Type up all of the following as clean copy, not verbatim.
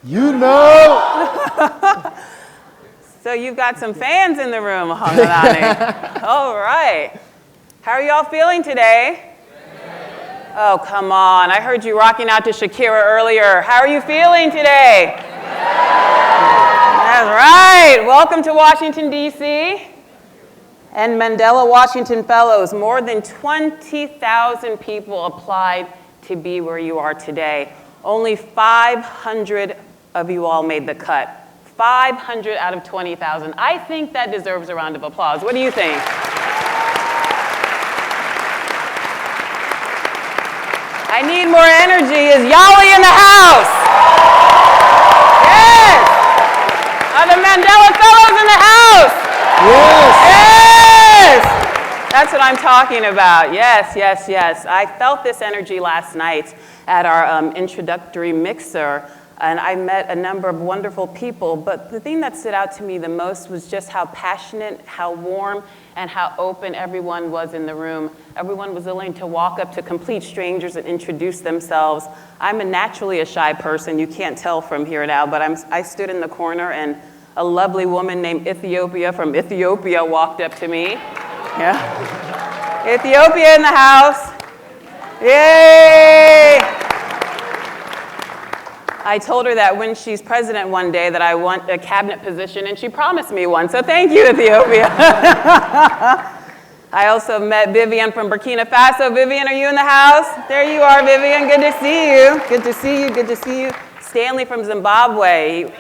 You know. So you've got some fans in the room, Hlaganani. All right. How are y'all feeling today? Oh, come on. I heard you rocking out to Shakira earlier. How are you feeling today? That's right. Welcome to Washington, D.C. and Mandela Washington Fellows. More than 20,000 people applied to be where you are today. Only 500 of you all made the cut. 500 out of 20,000. I think that deserves a round of applause. What do you think? I need more energy. Is Yali in the house? Yes! Are the Mandela Fellows in the house? Yes! Yes! That's what I'm talking about. Yes, yes, yes. I felt this energy last night at our introductory mixer, and I met a number of wonderful people, but the thing that stood out to me the most was just how passionate, how warm, and how open everyone was in the room. Everyone was willing to walk up to complete strangers and introduce themselves. I'm naturally a shy person. You can't tell from here now, but I stood in the corner, and a lovely woman named Ethiopia from Ethiopia walked up to me. Yeah. Ethiopia in the house. Yay! I told her that when she's president one day that I want a cabinet position, and she promised me one, so thank you, Ethiopia. I also met Vivian from Burkina Faso. Vivian, are you in the house? There you are, Vivian. Good to see you. Good to see you. Good to see you. Stanley from Zimbabwe.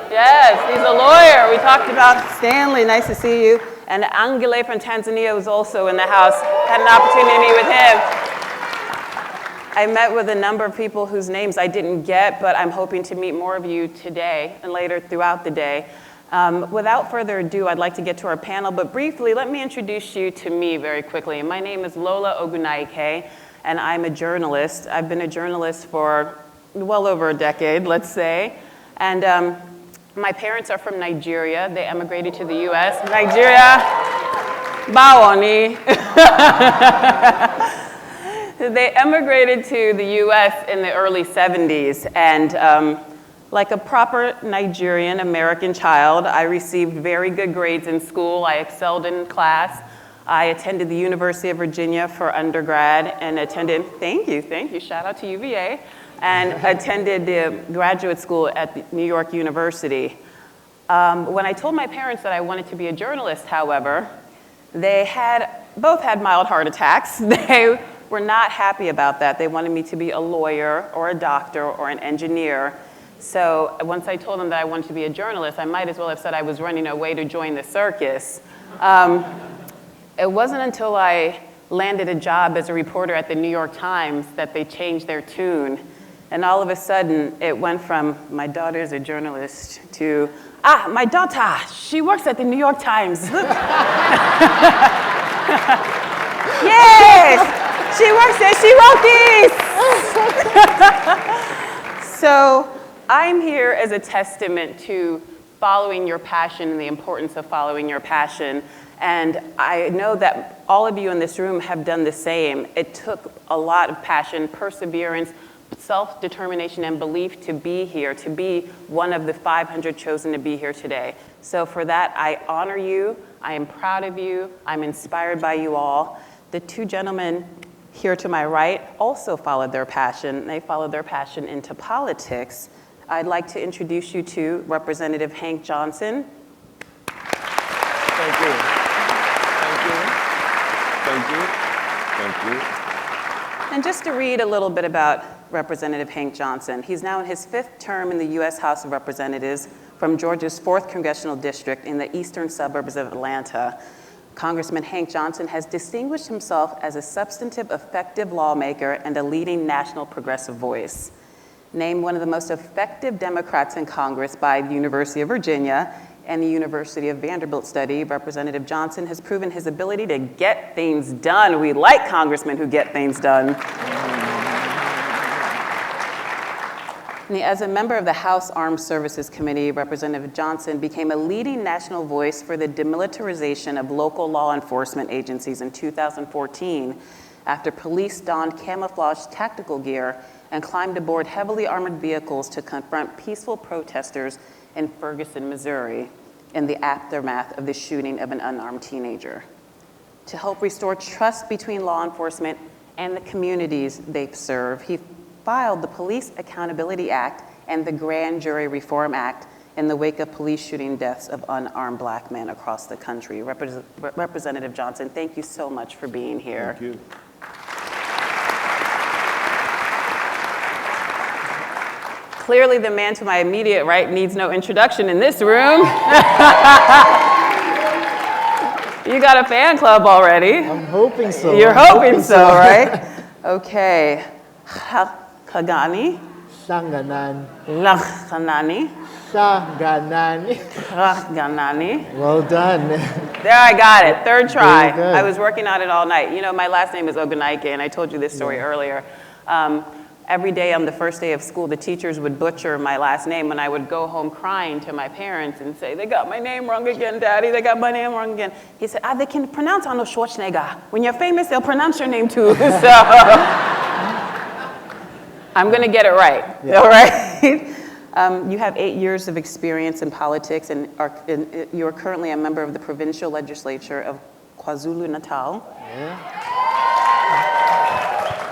Yes, he's a lawyer. We talked about Stanley. Nice to see you. And Angele from Tanzania was also in the house. Had an opportunity to meet with him. I met with a number of people whose names I didn't get, but I'm hoping to meet more of you today and later throughout the day. Without further ado, I'd like to get to our panel, but briefly, let me introduce you to me very quickly. My name is Lola Ogunnaike, and I'm a journalist. I've been a journalist for well over a decade, let's say. And my parents are from Nigeria. They emigrated to the US. Nigeria, Bawoni. They emigrated to the US in the early 70s, and like a proper Nigerian American child, I received very good grades in school. I excelled in class. I attended the University of Virginia for undergrad and attended, thank you, shout out to UVA, and attended the graduate school at New York University. When I told my parents that I wanted to be a journalist, however, they both had mild heart attacks. They were not happy about that. They wanted me to be a lawyer or a doctor or an engineer. So once I told them that I wanted to be a journalist, I might as well have said I was running away to join the circus. It wasn't until I landed a job as a reporter at the New York Times that they changed their tune. And all of a sudden, it went from my daughter's a journalist to, my daughter, she works at the New York Times. Yes! She works there, she wrote these! So I'm here as a testament to following your passion and the importance of following your passion. And I know that all of you in this room have done the same. It took a lot of passion, perseverance, self-determination, and belief to be here, to be one of the 500 chosen to be here today. So for that, I honor you. I am proud of you. I'm inspired by you all. The two gentlemen here to my right also followed their passion. They followed their passion into politics. I'd like to introduce you to Representative Hank Johnson. Thank you. Thank you. Thank you. Thank you. And just to read a little bit about Representative Hank Johnson. He's now in his 5th term in the U.S. House of Representatives from Georgia's 4th Congressional District in the eastern suburbs of Atlanta. Congressman Hank Johnson has distinguished himself as a substantive, effective lawmaker and a leading national progressive voice. Named one of the most effective Democrats in Congress by the University of Virginia and the University of Vanderbilt study, Representative Johnson has proven his ability to get things done. We like congressmen who get things done. As a member of the House Armed Services Committee, Representative Johnson became a leading national voice for the demilitarization of local law enforcement agencies in 2014 after police donned camouflage tactical gear and climbed aboard heavily armored vehicles to confront peaceful protesters in Ferguson, Missouri, in the aftermath of the shooting of an unarmed teenager. To help restore trust between law enforcement and the communities they serve, he filed the Police Accountability Act and the Grand Jury Reform Act in the wake of police shooting deaths of unarmed Black men across the country. Representative Johnson, thank you so much for being here. Thank you. Clearly, the man to my immediate right needs no introduction in this room. You got a fan club already. I'm hoping so. You're hoping so, right? Okay. Hlaganani. Hlaganani. Hlaganani. Well done. There, I got it. Third try. Very good. I was working on it all night. You know, my last name is Ogunnaike, and I told you this story earlier. Every day on the first day of school, the teachers would butcher my last name, and I would go home crying to my parents and say, they got my name wrong again, Daddy, they got my name wrong again. He said, they can pronounce Arnold Schwarzenegger. When you're famous, they'll pronounce your name too. So I'm gonna get it right, all right? You have 8 years of experience in politics, and you are currently a member of the provincial legislature of KwaZulu-Natal. Yeah.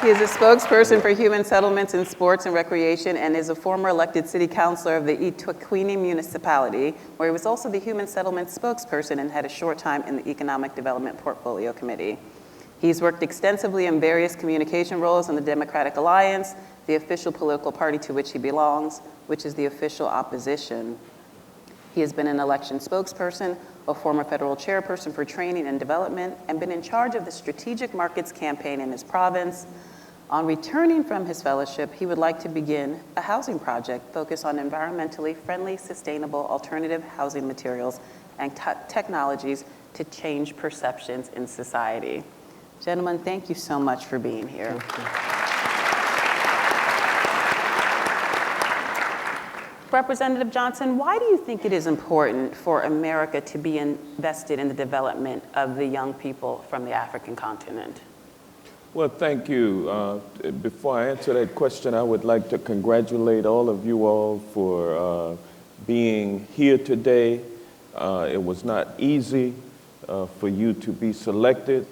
He is a spokesperson for human settlements in sports and recreation and is a former elected city councilor of the eThekwini municipality, where he was also the human settlement spokesperson and had a short time in the economic development portfolio committee. He's worked extensively in various communication roles in the Democratic Alliance, the official political party to which he belongs, which is the official opposition. He has been an election spokesperson, a former federal chairperson for training and development, and been in charge of the strategic markets campaign in his province. On returning from his fellowship, he would like to begin a housing project focused on environmentally friendly, sustainable, alternative housing materials and technologies to change perceptions in society. Gentlemen, thank you so much for being here. Representative Johnson, why do you think it is important for America to be invested in the development of the young people from the African continent? Well, thank you. Before I answer that question, I would like to congratulate all of you all for being here today. It was not easy for you to be selected,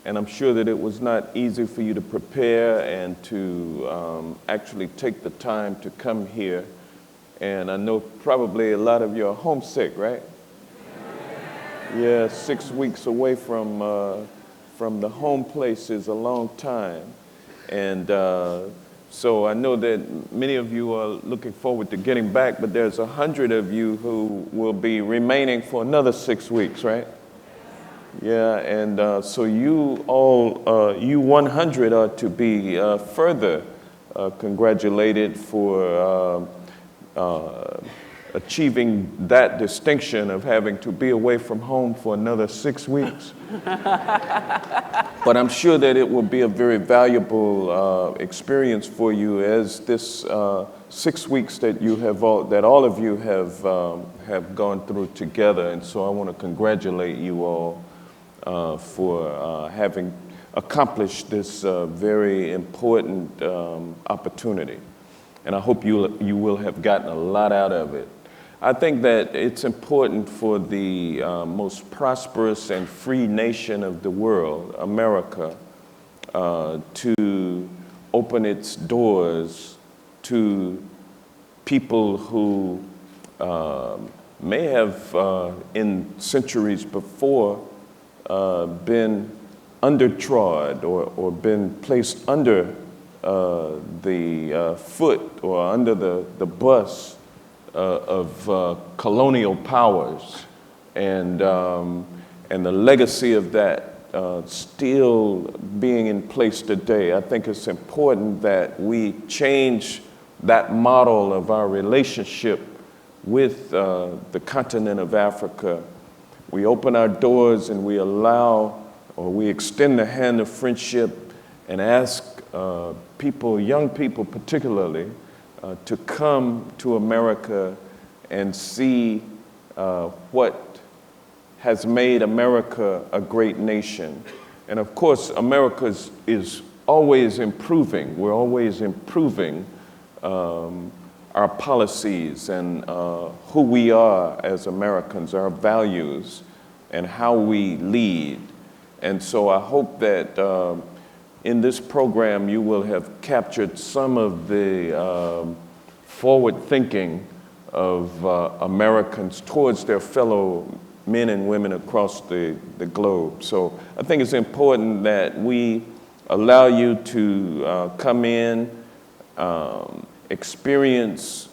and I'm sure that it was not easy for you to prepare and to actually take the time to come here. And I know probably a lot of you are homesick, right? Yeah, 6 weeks away from the home place is a long time. And so I know that many of you are looking forward to getting back, but there's 100 of you who will be remaining for another 6 weeks, right? Yeah, and so you all, you 100 are to be further congratulated for achieving that distinction of having to be away from home for another 6 weeks. But I'm sure that it will be a very valuable experience for you as this 6 weeks that you have all of you have gone through together. And so I want to congratulate you all for having accomplished this very important opportunity. And I hope you will have gotten a lot out of it. I think that it's important for the most prosperous and free nation of the world, America, to open its doors to people who may have, in centuries before, been undertrod or been placed under the foot or under the bus of colonial powers, and the legacy of that still being in place today. I think it's important that we change that model of our relationship with the continent of Africa. We open our doors and we allow, or we extend the hand of friendship and ask people, young people particularly, to come to America and see what has made America a great nation. And of course, America is always improving. We're always improving our policies and who we are as Americans, our values, and how we lead. And so I hope that in this program you will have captured some of the forward thinking of Americans towards their fellow men and women across the globe. So I think it's important that we allow you to come in, experience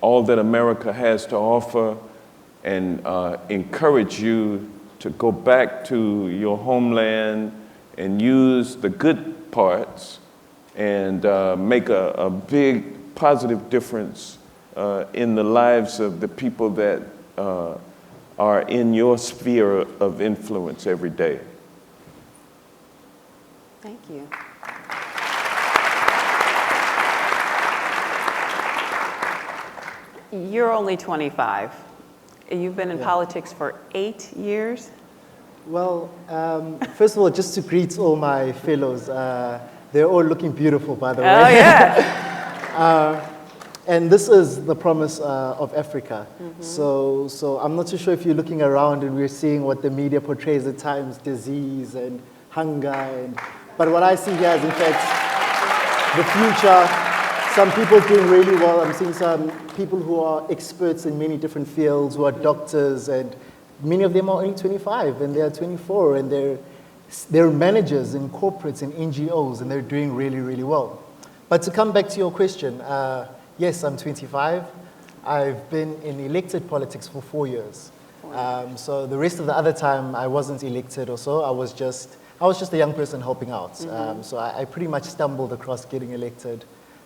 all that America has to offer, and encourage you to go back to your homeland and use the good parts and make a big positive difference in the lives of the people that are in your sphere of influence every day. Thank you. You're only 25. You've been in politics for 8 years? Well, first of all, just to greet all my fellows, they're all looking beautiful, by the way. Oh, yeah. And this is the promise of Africa. So I'm not too sure if you're looking around and we're seeing what the media portrays at times, disease and hunger. But what I see here is, in fact, the future. Some people doing really well. I'm seeing some people who are experts in many different fields, who are doctors, and many of them are only 25, and they are 24, and they're managers in corporates and NGOs, and they're doing really, really well. But to come back to your question, yes, I'm 25. I've been in elected politics for 4 years. So the rest of the other time, I wasn't elected or so. I was just a young person helping out. So I pretty much stumbled across getting elected.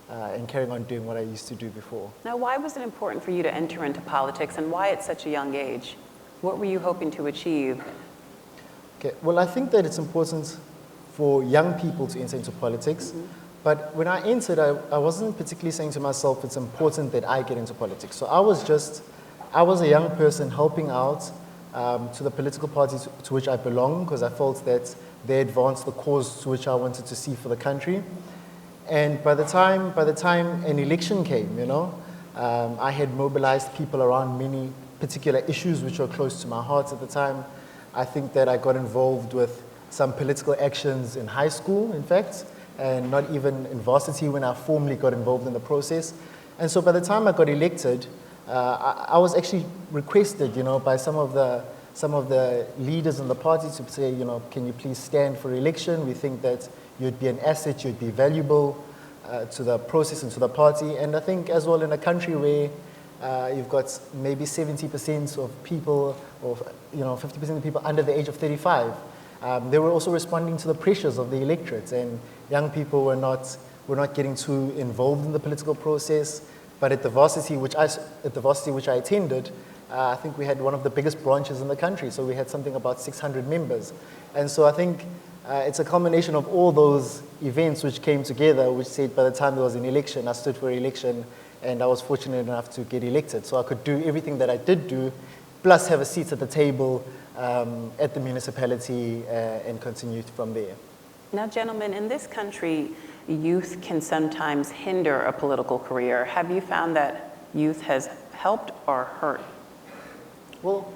And carrying on doing what I used to do before. Now, why was it important for you to enter into politics, and why at such a young age? What were you hoping to achieve? Okay, well, I think that it's important for young people to enter into politics. But when I entered, I wasn't particularly saying to myself, it's important that I get into politics. So I was a young person helping out to the political party to which I belong, because I felt that they advanced the cause to which I wanted to see for the country. And by the time an election came, I had mobilized people around many particular issues which were close to my heart at the time. I think that I got involved with some political actions in high school, in fact, and not even in varsity when I formally got involved in the process. And so by the time I got elected, I was actually requested, by some of the leaders in the party to say, can you please stand for election? We think that you'd be an asset, you'd be valuable to the process and to the party. And I think as well in a country where you've got maybe 70% of people, or 50% of people under the age of 35, they were also responding to the pressures of the electorate, and young people were not getting too involved in the political process. But at the varsity which I attended, I think we had one of the biggest branches in the country, so we had something about 600 members. And so I think it's a combination of all those events which came together, which said by the time there was an election, I stood for election, and I was fortunate enough to get elected. So I could do everything that I did do, plus have a seat at the table at the municipality and continue from there. Now, gentlemen, in this country, youth can sometimes hinder a political career. Have you found that youth has helped or hurt? Well,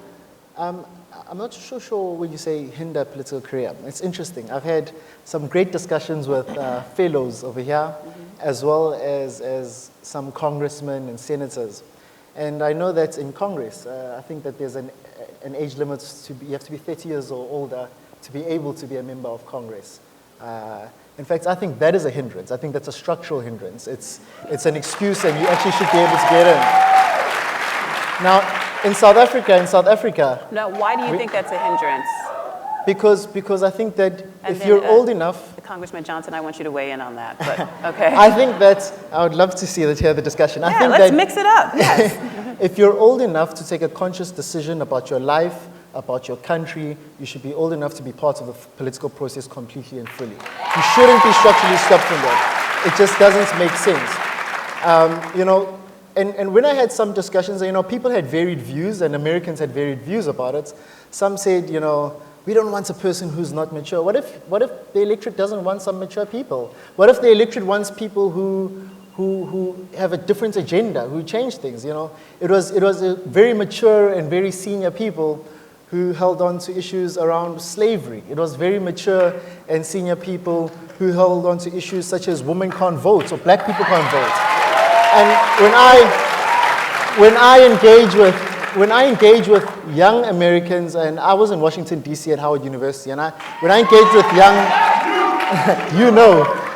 I'm not sure when you say hinder political career. It's interesting. I've had some great discussions with fellows over here, as well as some congressmen and senators. And I know that in Congress, I think that there's an age limit you have to be 30 years or older to be able to be a member of Congress. In fact, I think that is a hindrance. I think that's a structural hindrance. It's an excuse, and you actually should be able to get in. Now, in South Africa. Now, why do you think that's a hindrance? Because I think that if you're old enough. Congressman Johnson, I want you to weigh in on that. But okay. I think that I would love to hear the discussion. I think let's mix it up. Yes. If you're old enough to take a conscious decision about your life, about your country, you should be old enough to be part of the political process completely and fully. You shouldn't be structurally stopped from that. It just doesn't make sense. And when I had some discussions, people had varied views, and Americans had varied views about it. Some said, we we don't want a person who's not mature. What if the electorate doesn't want some mature people? What if the electorate wants people who have a different agenda, who change things, you know? It was a very mature and very senior people who held on to issues around slavery. It was very mature and senior people who held on to issues such as women can't vote or black people can't vote. And when I engage with young Americans, and I was in Washington, D.C. at Howard University, and when I engage with young,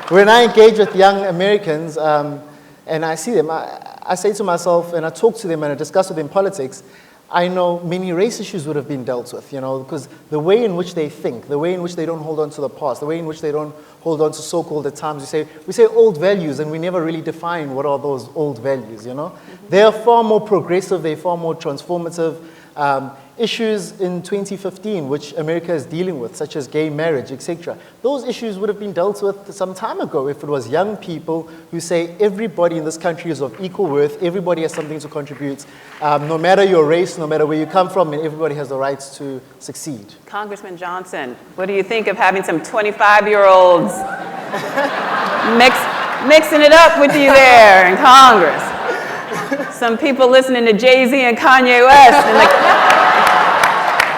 when I engage with young Americans and I see them, I say to myself, and I talk to them and I discuss with them politics, I know many race issues would have been dealt with, you know, because the way in which they think, the way in which they don't hold on to the past, the way in which they don't hold on to so-called, at times we say old values, and we never really define what are those old values, you know. They are far more progressive, they're far more transformative. Issues in 2015, which America is dealing with, such as gay marriage, etc. Those issues would have been dealt with some time ago if it was young people who say everybody in this country is of equal worth, everybody has something to contribute, no matter your race, no matter where you come from, and everybody has the rights to succeed. Congressman Johnson, what do you think of having some 25-year-olds mixing it up with you there in Congress? Some people listening to Jay-Z and Kanye West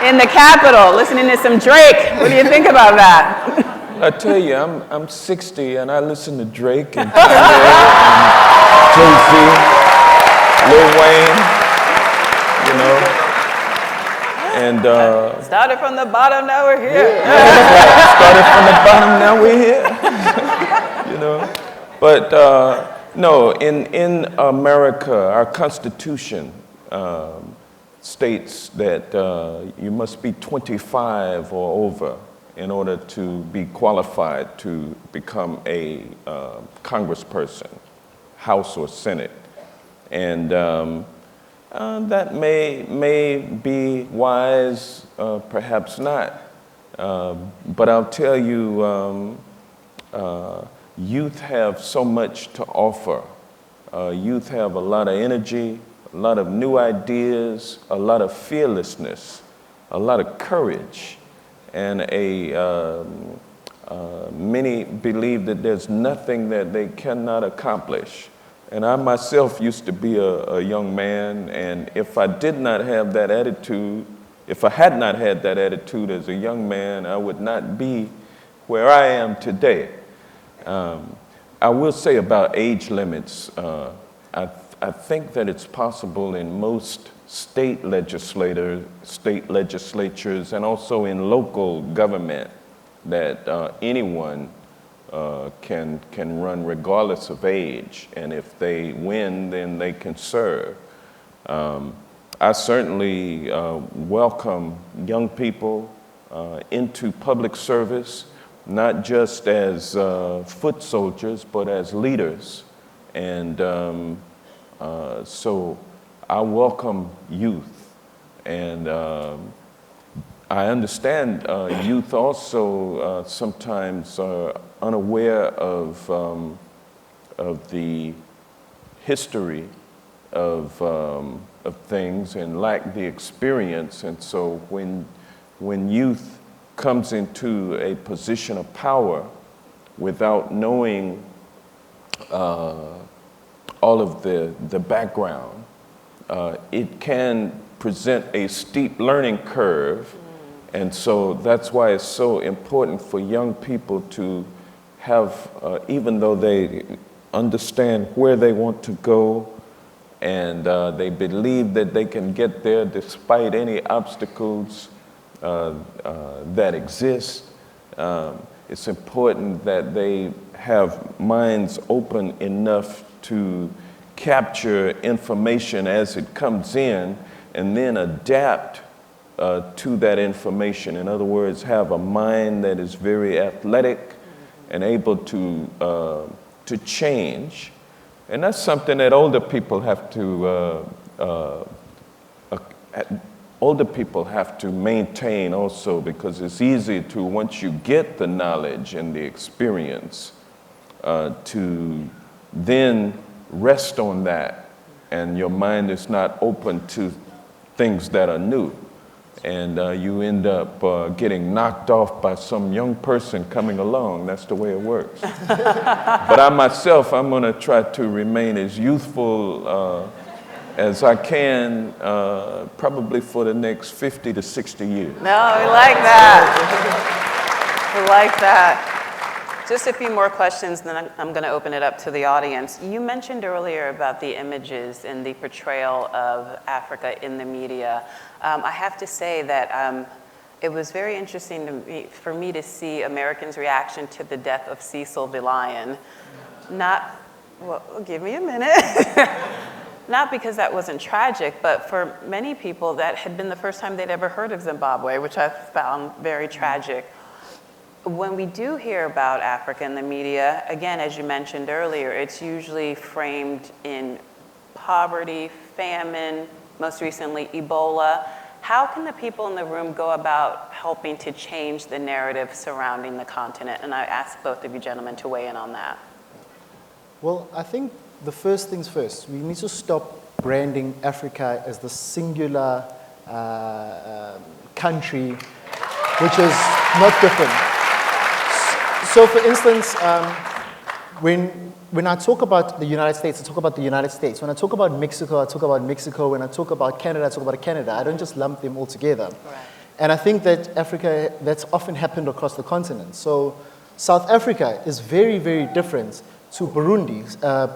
in the Capitol, listening to some Drake. What do you think about that? I tell you, I'm 60 and I listen to Drake and Kanye and Jay-Z, Lil Wayne, you know. And started from the bottom, now we're here. started from the bottom, now we're here. You know, but no, in America, our Constitution states that you must be 25 or over in order to be qualified to become a congressperson, House or Senate. And that may be wise, perhaps not. But I'll tell you, youth have so much to offer. Youth have a lot of energy, a lot of new ideas, a lot of fearlessness, a lot of courage, and many believe that there's nothing that they cannot accomplish. And I myself used to be a young man, and if I did not have that attitude, if I had not had that attitude as a young man, I would not be where I am today. I will say about age limits, I think that it's possible in most state legislatures and also in local government that anyone can run regardless of age, and if they win, then they can serve. I certainly welcome young people into public service, not just as foot soldiers, but as leaders. And so I welcome youth. And I understand youth also sometimes are unaware of the history of things and lack the experience. And so when youth comes into a position of power without knowing all of the background, it can present a steep learning curve. And so that's why it's so important for young people to have, even though they understand where they want to go and they believe that they can get there despite any obstacles that exist, it's important that they have minds open enough to capture information as it comes in and then adapt to that information. In other words, have a mind that is very athletic and able to change. And that's something that older people have to maintain also, because it's easy to, once you get the knowledge and the experience, to then rest on that, and your mind is not open to things that are new. and you end up getting knocked off by some young person coming along. That's the way it works. But I myself, I'm going to try to remain as youthful as I can, probably for the next 50 to 60 years. No, we like that. We like that. Just a few more questions, then I'm going to open it up to the audience. You mentioned earlier about the images and the portrayal of Africa in the media. I have to say that it was very interesting for me to see Americans' reaction to the death of Cecil the Lion. Well, give me a minute. Not because that wasn't tragic, but for many people, that had been the first time they'd ever heard of Zimbabwe, which I found very tragic. When we do hear about Africa in the media, again, as you mentioned earlier, it's usually framed in poverty, famine, most recently Ebola. How can the people in the room go about helping to change the narrative surrounding the continent? And I ask both of you gentlemen to weigh in on that. Well, I think the first things first, we need to stop branding Africa as the singular country, which is not different. So for instance, when I talk about the United States, I talk about the United States. When I talk about Mexico, I talk about Mexico. When I talk about Canada, I talk about Canada. I don't just lump them all together. Right. And I think that Africa, that's often happened across the continent. So South Africa is very, very different to Burundi.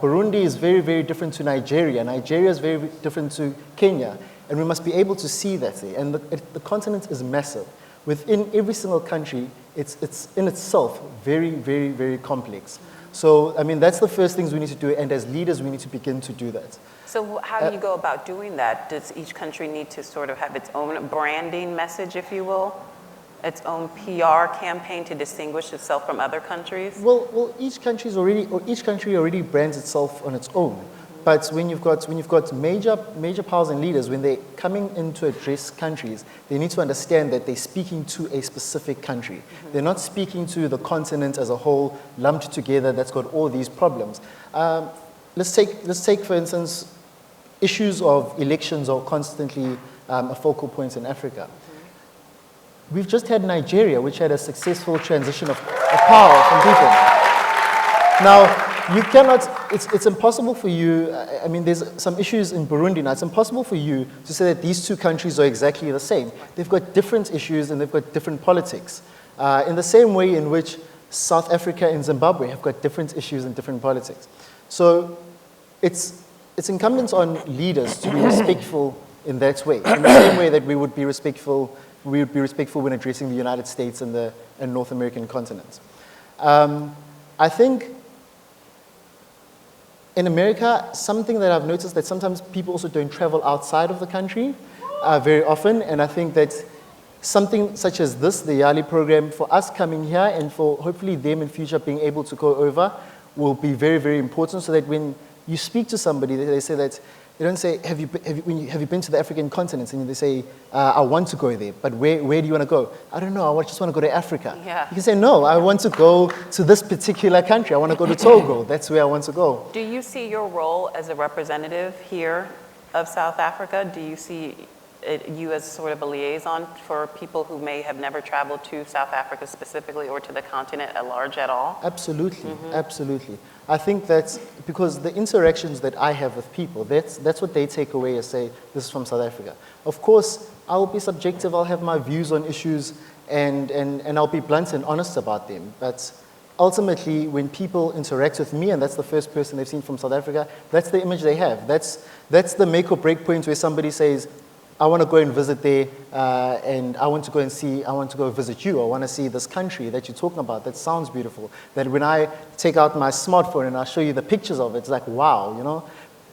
Burundi is very, very different to Nigeria. Nigeria is very different to Kenya. And we must be able to see that there. And the continent is massive. Within every single country, it's in itself very, very, very complex. So, I mean, that's the first things we need to do, and as leaders, we need to begin to do that. So how do you go about doing that? Does each country need to sort of have its own branding message, if you will? Its own PR campaign to distinguish itself from other countries? Well, each country already brands itself on its own. But when you've got major powers and leaders, when they're coming in to address countries, they need to understand that they're speaking to a specific country. Mm-hmm. They're not speaking to the continent as a whole, lumped together, that's got all these problems. Let's take, for instance, issues of elections are constantly a focal point in Africa. Mm-hmm. We've just had Nigeria, which had a successful transition of power from people. Now, you cannot, it's impossible for you, I mean, there's some issues in Burundi now. It's impossible for you to say that these two countries are exactly the same. They've got different issues and they've got different politics. In the same way in which South Africa and Zimbabwe have got different issues and different politics. So it's incumbent on leaders to be respectful in that way. In the same way that we would be respectful when addressing the United States and the North American continent. I think in America, something that I've noticed that sometimes people also don't travel outside of the country very often, and I think that something such as this, the Yali program, for us coming here and for hopefully them in future being able to go over will be very, very important, so that when you speak to somebody, they say that, they don't say, have you been to the African continent? And they say, I want to go there, but where do you want to go? I don't know, I just want to go to Africa. Yeah. You can say, no, I want to go to this particular country. I want to go to Togo. That's where I want to go. Do you see your role as a representative here of South Africa? Do you see you as sort of a liaison for people who may have never traveled to South Africa specifically or to the continent at large at all? Absolutely, absolutely. I think that's because the interactions that I have with people, that's what they take away and say, this is from South Africa. Of course, I'll be subjective, I'll have my views on issues, and I'll be blunt and honest about them. But ultimately, when people interact with me, and that's the first person they've seen from South Africa, that's the image they have. That's the make or break point where somebody says, I want to go and visit there, and I want to go visit you. I want to see this country that you're talking about. That sounds beautiful. That when I take out my smartphone and I show you the pictures of it, it's like, wow, you know?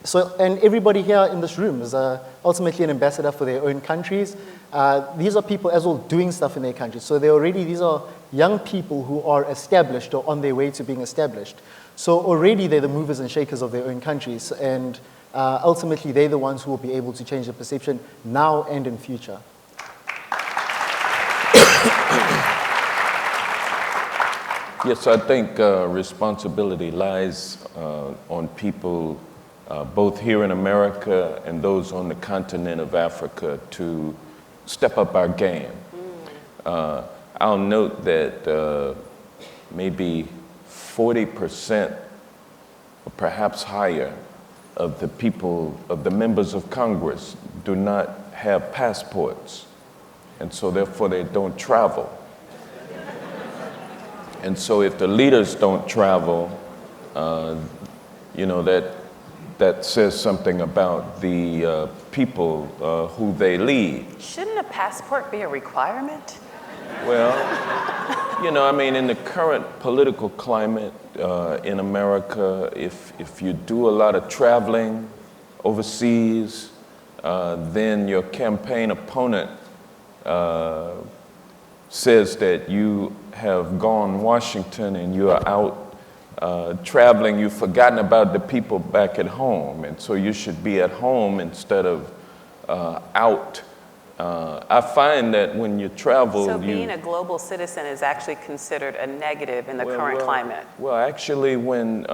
So, and everybody here in this room is ultimately an ambassador for their own countries. These are people as well doing stuff in their countries. So these are young people who are established or on their way to being established. So already they're the movers and shakers of their own countries. And ultimately, they're the ones who will be able to change the perception now and in future. Yes, I think responsibility lies on people both here in America and those on the continent of Africa to step up our game. I'll note that maybe 40% or perhaps higher of the people, of the members of Congress do not have passports, and so therefore they don't travel. And so if the leaders don't travel, that says something about the people who they lead. Shouldn't a passport be a requirement? Well, in the current political climate in America, if you do a lot of traveling overseas, then your campaign opponent says that you have gone Washington and you are out traveling. You've forgotten about the people back at home, and so you should be at home instead of out. I find that when you travel, so being a global citizen is actually considered a negative in the current climate. Well, actually, when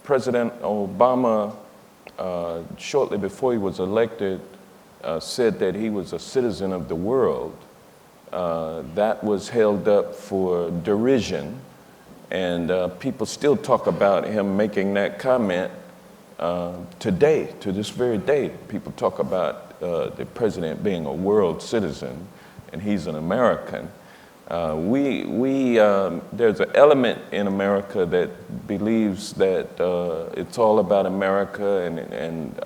President Obama, shortly before he was elected, said that he was a citizen of the world, that was held up for derision, and people still talk about him making that comment today, to this very day. People talk about the president being a world citizen, and he's an American. There's an element in America that believes that it's all about America, and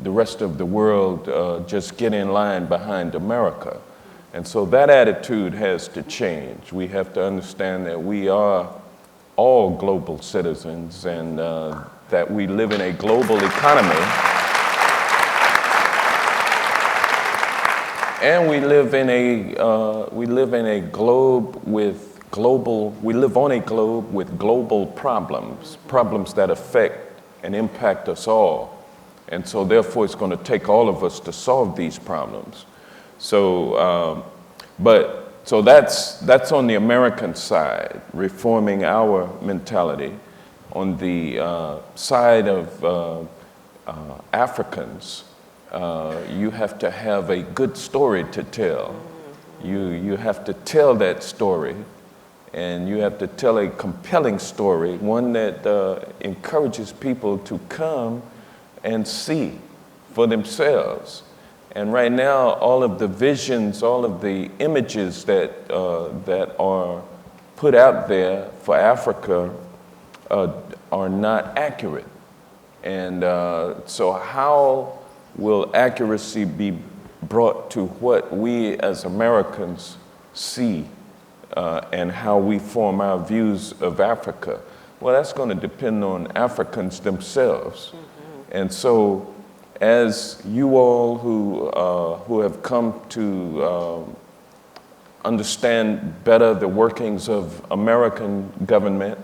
the rest of the world just get in line behind America. And so that attitude has to change. We have to understand that we are all global citizens, and that we live in a global economy. And we live on a globe with global problems that affect and impact us all. And so therefore it's going to take all of us to solve these problems. So that's on the American side, reforming our mentality. On the side of Africans, you have to have a good story to tell. You have to tell that story, and you have to tell a compelling story, one that encourages people to come and see for themselves. And right now, all of the visions, all of the images that are put out there for Africa are not accurate. And so how will accuracy be brought to what we as Americans see and how we form our views of Africa? Well, that's going to depend on Africans themselves. Mm-hmm. And so as you all who have come to understand better the workings of American government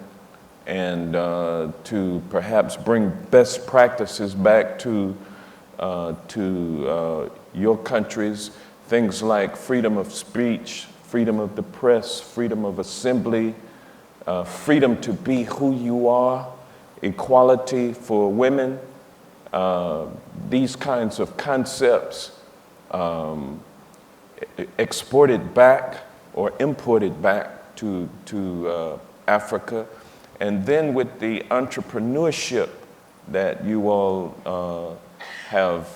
and to perhaps bring best practices back to your countries, things like freedom of speech, freedom of the press, freedom of assembly, freedom to be who you are, equality for women, these kinds of concepts exported back or imported back to Africa. And then with the entrepreneurship that you all have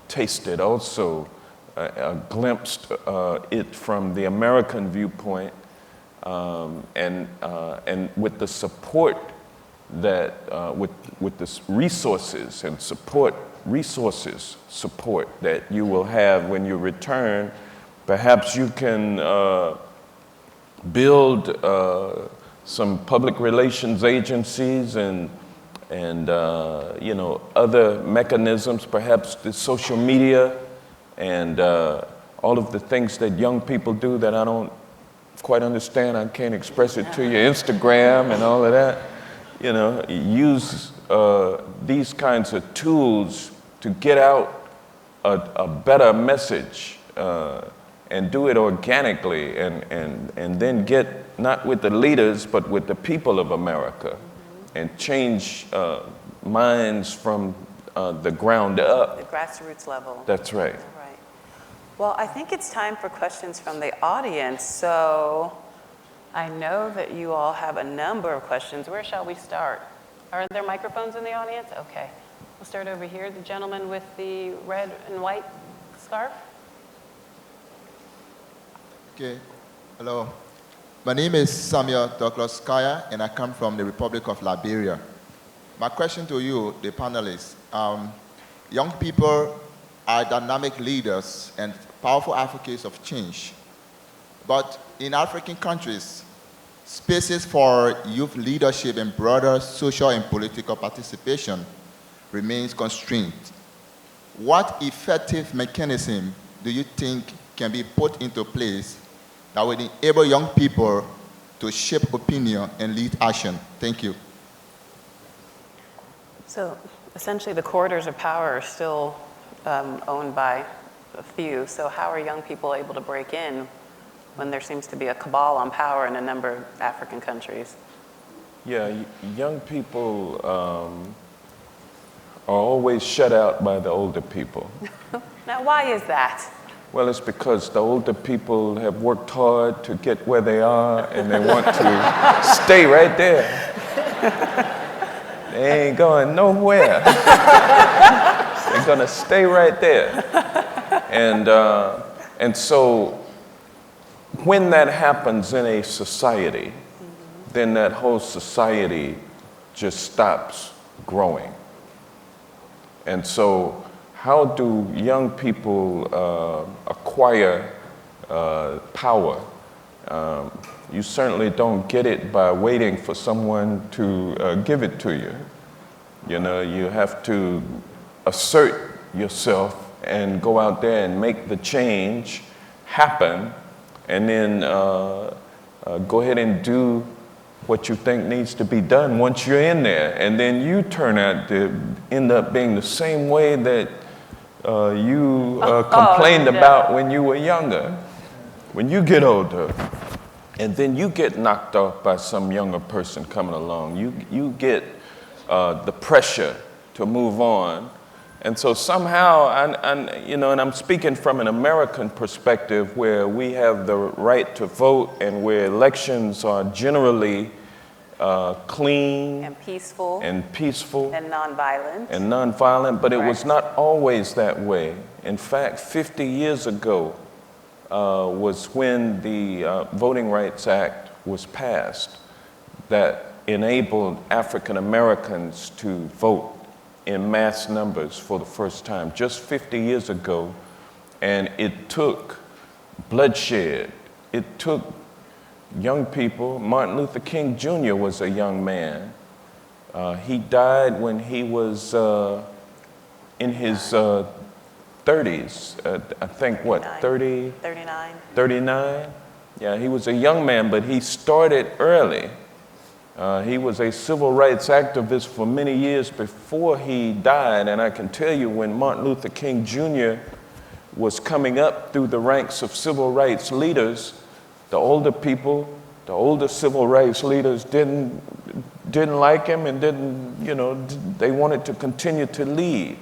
tasted also, glimpsed it from the American viewpoint, and with the support that with the resources support that you will have when you return, perhaps you can build some public relations agencies and other mechanisms, perhaps the social media and all of the things that young people do that I don't quite understand. I can't express it to you. Instagram and all of that. Use these kinds of tools to get out a better message and do it organically and then get not with the leaders but with the people of America and change minds from the ground up. The grassroots level. That's right. Right. Well, I think it's time for questions from the audience. So I know that you all have a number of questions. Where shall we start? Are there microphones in the audience? Okay. We'll start over here. The gentleman with the red and white scarf. Okay. Hello. My name is Samuel Douglas Kaya, and I come from the Republic of Liberia. My question to you, the panelists, young people are dynamic leaders and powerful advocates of change. But in African countries, spaces for youth leadership and broader social and political participation remains constrained. What effective mechanism do you think can be put into place that will enable young people to shape opinion and lead action? Thank you. So essentially the corridors of power are still owned by a few. So how are young people able to break in when there seems to be a cabal on power in a number of African countries? Yeah, young people are always shut out by the older people. Now, why is that? Well, it's because the older people have worked hard to get where they are, and they want to stay right there. They ain't going nowhere. They're going to stay right there. And so when that happens in a society, then that whole society just stops growing. And so how do young people acquire power? You certainly don't get it by waiting for someone to give it to you. You know, you have to assert yourself and go out there and make the change happen, and then go ahead and do what you think needs to be done once you're in there. And then you turn out to end up being the same way that you complained about when you were younger. When you get older, and then you get knocked off by some younger person coming along, you get the pressure to move on. And so somehow, and I'm speaking from an American perspective, where we have the right to vote and where elections are generally clean And peaceful. and nonviolent. But it was not always that way. In fact, 50 years ago was when the Voting Rights Act was passed that enabled African Americans to vote in mass numbers for the first time, just 50 years ago. And it took bloodshed. It took young people. Martin Luther King Jr. was a young man. He died when he was in his 30s. I think, what, 30? 39. 39? Yeah, he was a young man, but he started early. He was a civil rights activist for many years before he died, and I can tell you when Martin Luther King Jr. was coming up through the ranks of civil rights leaders, the older people, the older civil rights leaders didn't like him and they wanted to continue to lead.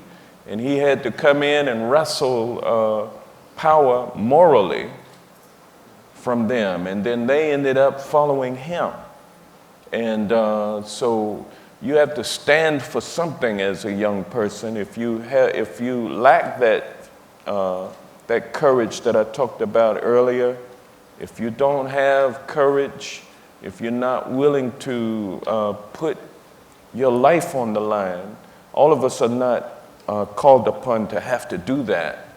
And he had to come in and wrestle power morally from them, and then they ended up following him. And so you have to stand for something as a young person. If you lack that courage that I talked about earlier, if you don't have courage, if you're not willing to put your life on the line, all of us are not called upon to have to do that,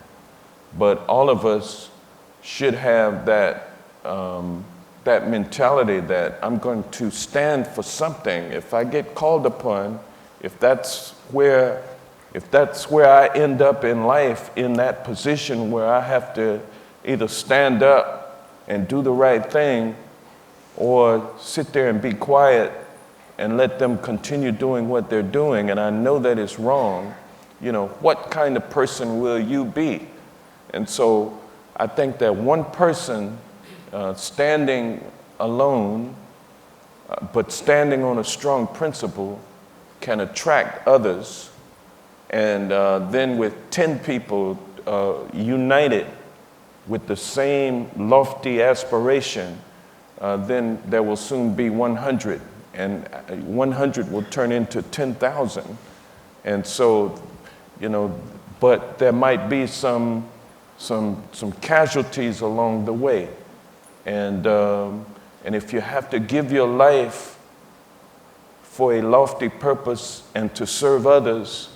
but all of us should have that mentality that I'm going to stand for something. If I get called upon, if that's where I end up in life, in that position where I have to either stand up and do the right thing or sit there and be quiet and let them continue doing what they're doing, and I know that it's wrong, what kind of person will you be? And so I think that one person standing alone, but standing on a strong principle, can attract others And then with 10 people united with the same lofty aspiration, then there will soon be 100, and 100 will turn into 10,000. And so, you know, but there might be some casualties along the way. And if you have to give your life for a lofty purpose and to serve others,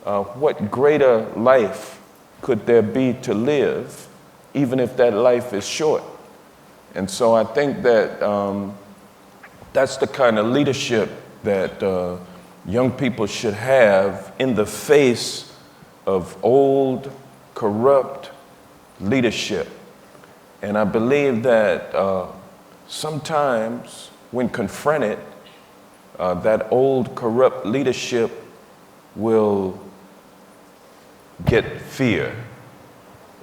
what greater life could there be to live, even if that life is short? And so I think that that's the kind of leadership that young people should have in the face of old, corrupt leadership. And I believe that sometimes when confronted, that old, corrupt leadership will get fear,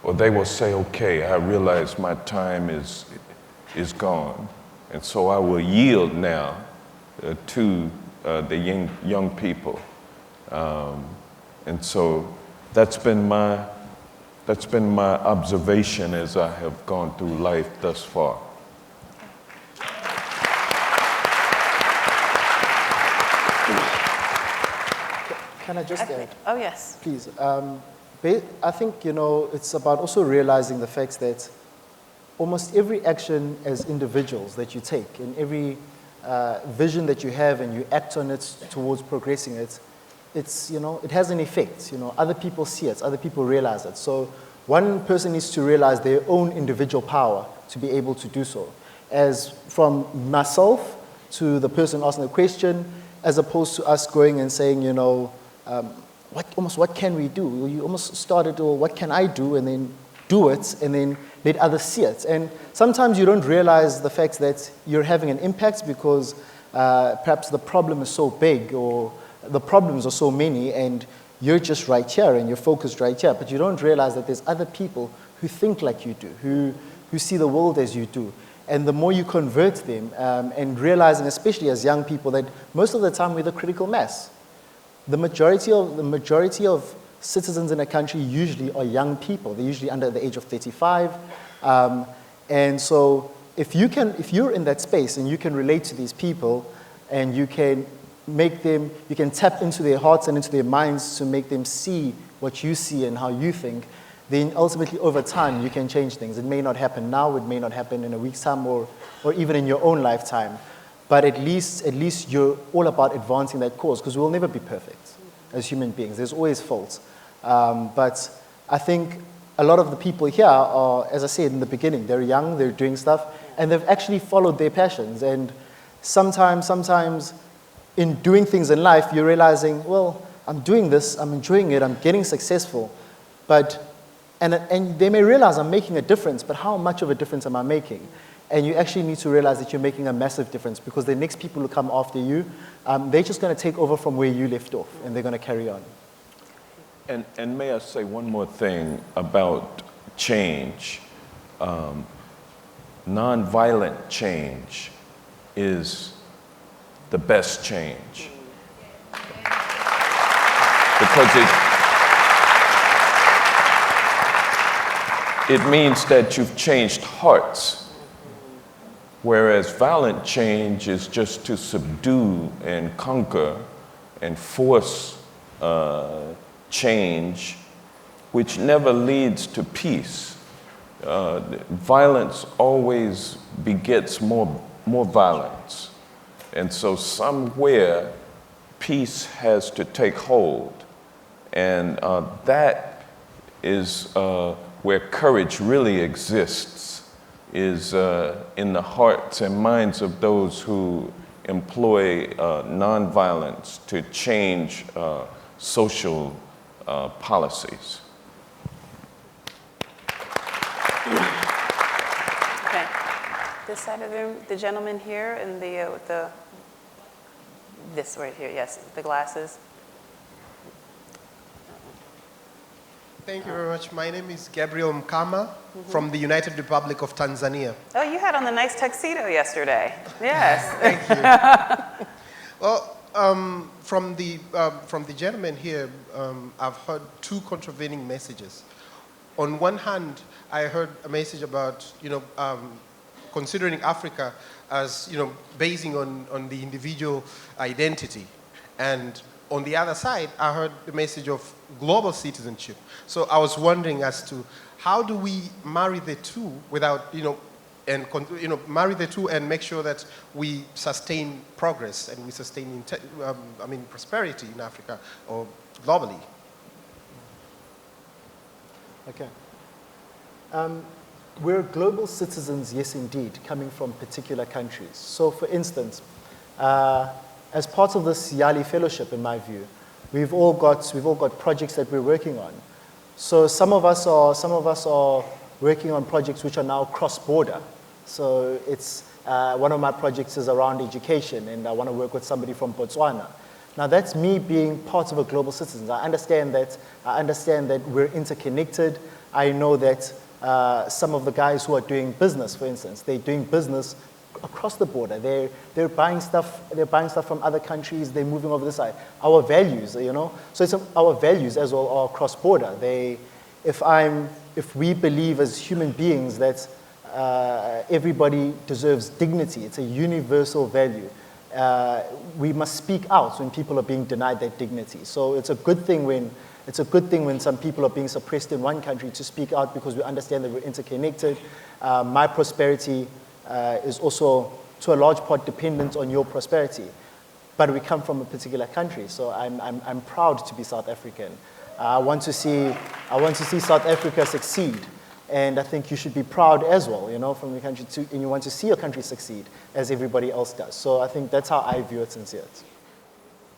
or they will say, okay, I realize my time is gone, and so I will yield now to the young people. And so that's been my observation as I have gone through life thus far. Can I just add? Oh, yes. Please. I think, you know, it's about also realizing the fact that almost every action as individuals that you take, and every vision that you have and you act on it towards progressing it, it's, you know, it has an effect. You know, other people see it, other people realize it. So one person needs to realize their own individual power to be able to do so. As from myself to the person asking the question, as opposed to us going and saying, you know, what can we do? You almost started, or what can I do, and then do it, and then let others see it. And sometimes you don't realize the fact that you're having an impact because perhaps the problem is so big, or the problems are so many, and you're just right here and you're focused right here, but you don't realize that there's other people who think like you do, who see the world as you do. And the more you convert them, and realizing, especially as young people, that most of the time we're the critical mass. The majority of citizens in a country usually are young people. They're usually under the age of 35. And so if you're in that space and you can relate to these people, and you can tap into their hearts and into their minds to make them see what you see and how you think, then ultimately over time you can change things. It may not happen now, it may not happen in a week's time, or even in your own lifetime. But at least you're all about advancing that cause, because we'll never be perfect as human beings. There's always faults. But I think a lot of the people here are, as I said in the beginning, they're young, they're doing stuff, and they've actually followed their passions. And sometimes in doing things in life, you're realizing, well, I'm doing this, I'm enjoying it, I'm getting successful. And they may realize I'm making a difference, but how much of a difference am I making? And you actually need to realize that you're making a massive difference, because the next people who come after you, they're just going to take over from where you left off, and they're going to carry on. And may I say one more thing about change? Nonviolent change is the best change. Because it means that you've changed hearts. Whereas violent change is just to subdue and conquer and force change, which never leads to peace. Violence always begets more violence. And so somewhere, peace has to take hold. And that is where courage really exists, is in the hearts and minds of those who employ nonviolence to change social policies. Okay. This side of the room, the gentleman here, and this right here, yes, the glasses. Thank you very much. My name is Gabriel Mkama from the United Republic of Tanzania. Oh, you had on the nice tuxedo yesterday. Yes. Thank you. Well, from the gentleman here, I've heard two contravening messages. On one hand, I heard a message about, considering Africa as, basing on the individual identity. And on the other side, I heard the message of global citizenship. So I was wondering as to how do we marry the two without, marry the two and make sure that we sustain progress and we sustain, prosperity in Africa or globally. Okay. We're global citizens, yes, indeed, coming from particular countries. So, for instance, as part of this Yali Fellowship, in my view, we've all got projects that we're working on. So, some of us are working on projects which are now cross-border. So, it's one of my projects is around education, and I want to work with somebody from Botswana. Now, that's me being part of a global citizen. I understand that we're interconnected. I know that some of the guys who are doing business, for instance, they're doing business across the border. They're buying stuff from other countries. They're moving over this side. Our values, so it's our values as well are cross border. If we believe as human beings that everybody deserves dignity, it's a universal value. We must speak out when people are being denied that dignity. So it's a good thing when some people are being suppressed in one country to speak out, because we understand that we're interconnected. My prosperity is also, to a large part, dependent on your prosperity. But we come from a particular country, so I'm proud to be South African. I want to see South Africa succeed. And I think you should be proud as well, from your country too, and you want to see your country succeed as everybody else does. So I think that's how I view it and see it.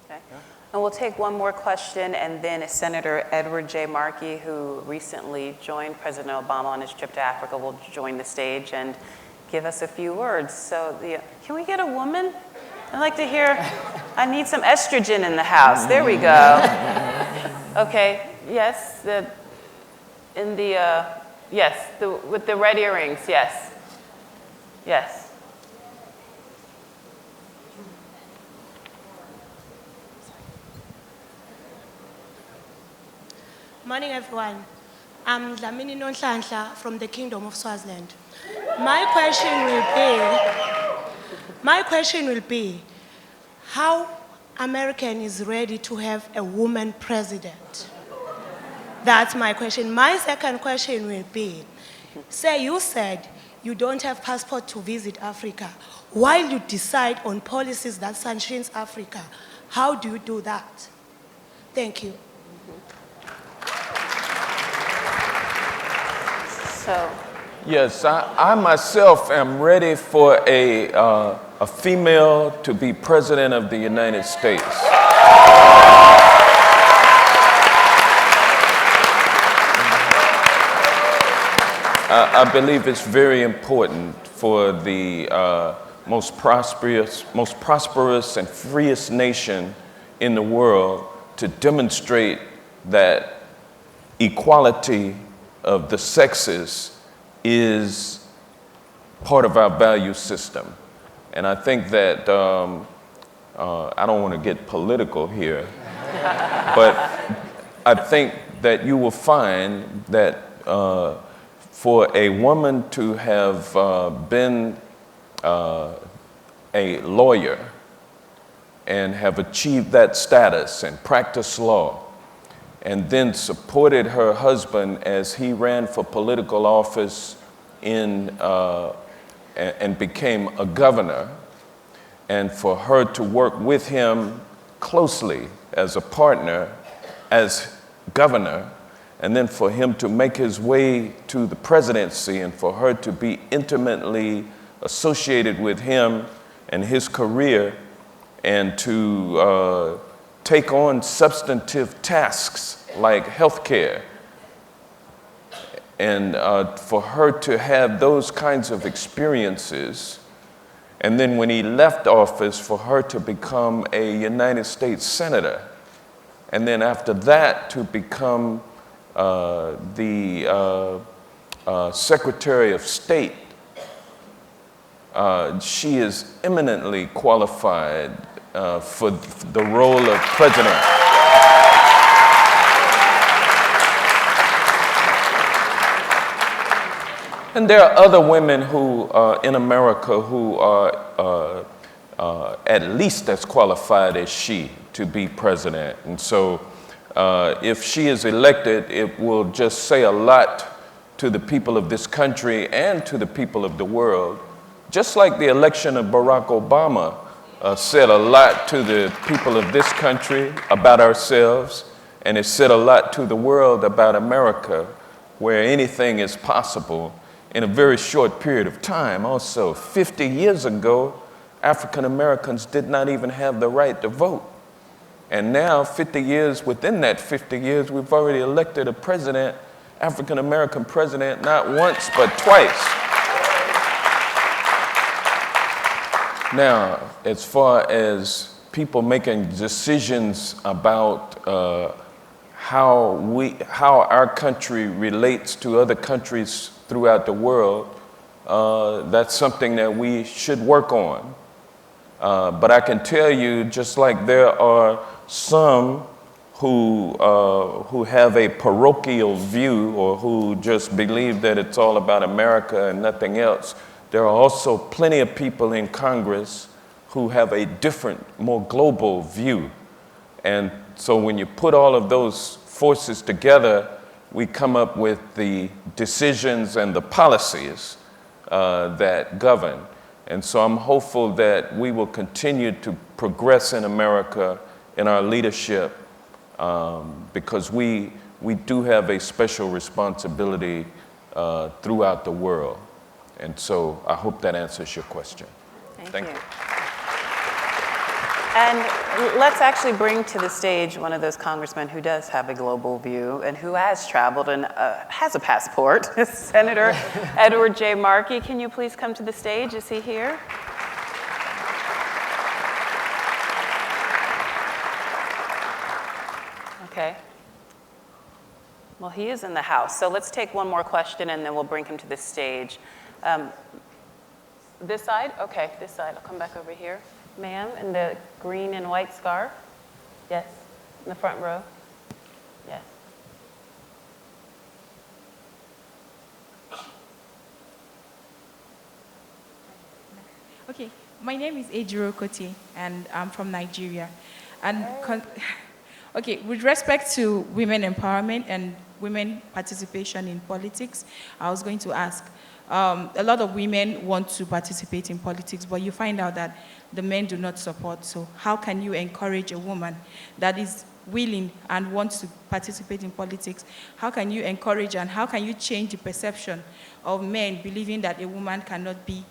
Okay. Yeah. And we'll take one more question, and then Senator Edward J. Markey, who recently joined President Obama on his trip to Africa, will join the stage and give us a few words. So can we get a woman? I'd like to hear, I need some estrogen in the house. There we go. Okay, yes, with the red earrings, yes. Yes. Morning, everyone. I'm Hlaganani Nonhlanhla from the Kingdom of Swaziland. My question will be, how American is ready to have a woman president? That's my question. My second question will be, say you said you don't have passport to visit Africa. While you decide on policies that sanctions Africa, how do you do that? Thank you. So. Yes, I myself am ready for a female to be president of the United States. I believe it's very important for the most prosperous and freest nation in the world to demonstrate that equality of the sexes is part of our value system. And I think that, I don't want to get political here, but I think that you will find that for a woman to have been a lawyer and have achieved that status and practiced law, and then supported her husband as he ran for political office and became a governor, and for her to work with him closely as a partner, as governor, and then for him to make his way to the presidency and for her to be intimately associated with him and his career, and to take on substantive tasks like healthcare, and for her to have those kinds of experiences, and then when he left office, for her to become a United States Senator, and then after that to become the Secretary of State. She is eminently qualified for the role of president. And there are other women who in America who are at least as qualified as she to be president. And so if she is elected, it will just say a lot to the people of this country and to the people of the world. Just like the election of Barack Obama said a lot to the people of this country about ourselves, and it said a lot to the world about America, where anything is possible in a very short period of time. Also, 50 years ago, African Americans did not even have the right to vote. And now, 50 years, within that 50 years, we've already elected a president, African American president, not once, but twice. Now, as far as people making decisions about how our country relates to other countries throughout the world, that's something that we should work on. But I can tell you, just like there are some who have a parochial view or who just believe that it's all about America and nothing else, there are also plenty of people in Congress who have a different, more global view. And so when you put all of those forces together, we come up with the decisions and the policies that govern. And so I'm hopeful that we will continue to progress in America in our leadership because we do have a special responsibility throughout the world. And so I hope that answers your question. Thank you. And let's actually bring to the stage one of those congressmen who does have a global view and who has traveled and has a passport, Senator Edward J. Markey. Can you please come to the stage? Is he here? Okay. Well, he is in the house. So let's take one more question and then we'll bring him to the stage. This side? Okay, this side. I'll come back over here. Ma'am, in the green and white scarf? Yes, in the front row. Yes. Okay, my name is Ejiro Kote, and I'm from Nigeria. And okay, with respect to women empowerment and women participation in politics, I was going to ask, a lot of women want to participate in politics, but you find out that the men do not support. So how can you encourage a woman that is willing and wants to participate in politics? How can you encourage and how can you change the perception of men believing that a woman cannot be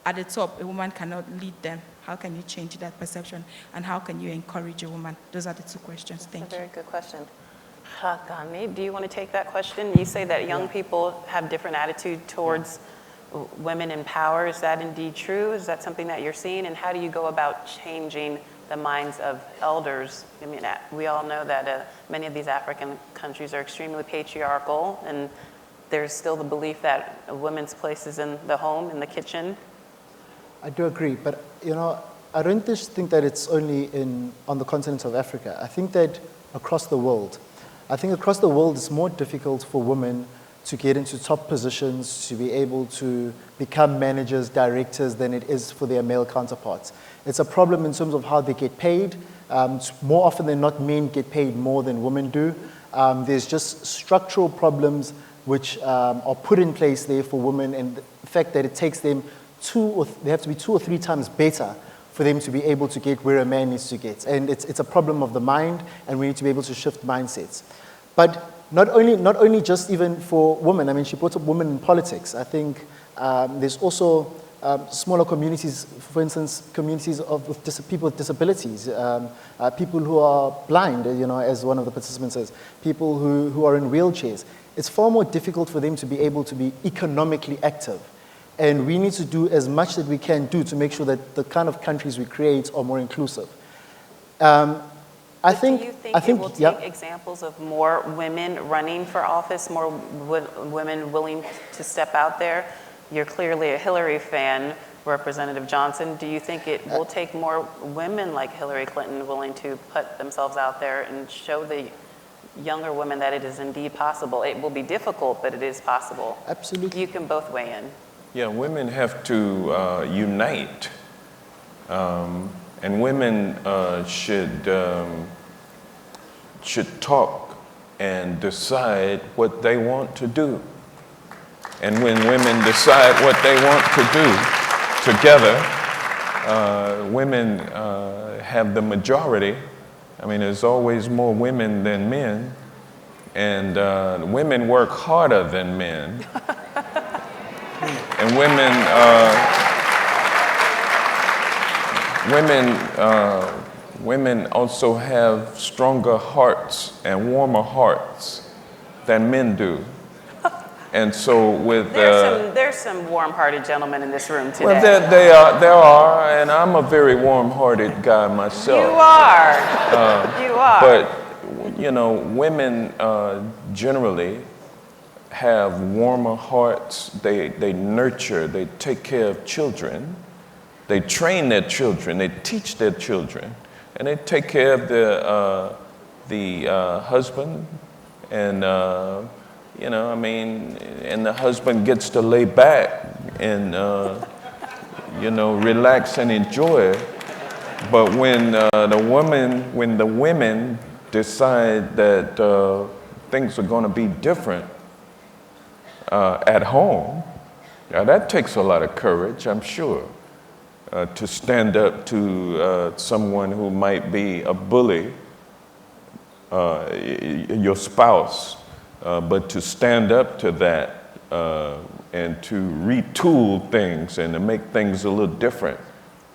at the top, a woman cannot lead them? How can you change that perception and how can you encourage a woman? Those are the two questions. Thank you. That's a very good question. Hlaganani, do you want to take that question? You say that young people have different attitude towards women in power. Is that indeed true? Is that something that you're seeing? And how do you go about changing the minds of elders? I mean, we all know that many of these African countries are extremely patriarchal, and there's still the belief that a woman's place is in the home, in the kitchen. I do agree, but I don't just think that it's only on the continent of Africa. I think that across the world, it's more difficult for women to get into top positions, to be able to become managers, directors, than it is for their male counterparts. It's a problem in terms of how they get paid. More often than not, men get paid more than women do. There's just structural problems which are put in place there for women, and the fact that it takes them they have to be 2 or 3 times better for them to be able to get where a man needs to get. And it's a problem of the mind, and we need to be able to shift mindsets. But not only just even for women. I mean, she brought up women in politics. I think there's also smaller communities, for instance, communities of people with disabilities, people who are blind, as one of the participants says, people who are in wheelchairs. It's far more difficult for them to be able to be economically active. And we need to do as much that we can do to make sure that the kind of countries we create are more inclusive. Do you think it will take examples of more women running for office, more women willing to step out there? You're clearly a Hillary fan. Representative Johnson, do you think it will take more women like Hillary Clinton willing to put themselves out there and show the younger women that it is indeed possible? It will be difficult, but it is possible. Absolutely. You can both weigh in. Yeah, women have to unite, and women should talk and decide what they want to do. And when women decide what they want to do together, women have the majority. I mean, there's always more women than men, and women work harder than men. And women also have stronger hearts and warmer hearts than men do. And so with there's some warm-hearted gentlemen in this room today. well, there are, and I'm a very warm-hearted guy myself. You are. You are. But you know, women generally have warmer hearts. They nurture. They take care of children. They train their children. They teach their children, and they take care of the husband and. You know, I mean, and the husband gets to lay back and, you know, relax and enjoy it. But when the women decide that things are going to be different at home, now that takes a lot of courage, I'm sure, to stand up to someone who might be a bully, your spouse. But to stand up to that and to retool things and to make things a little different,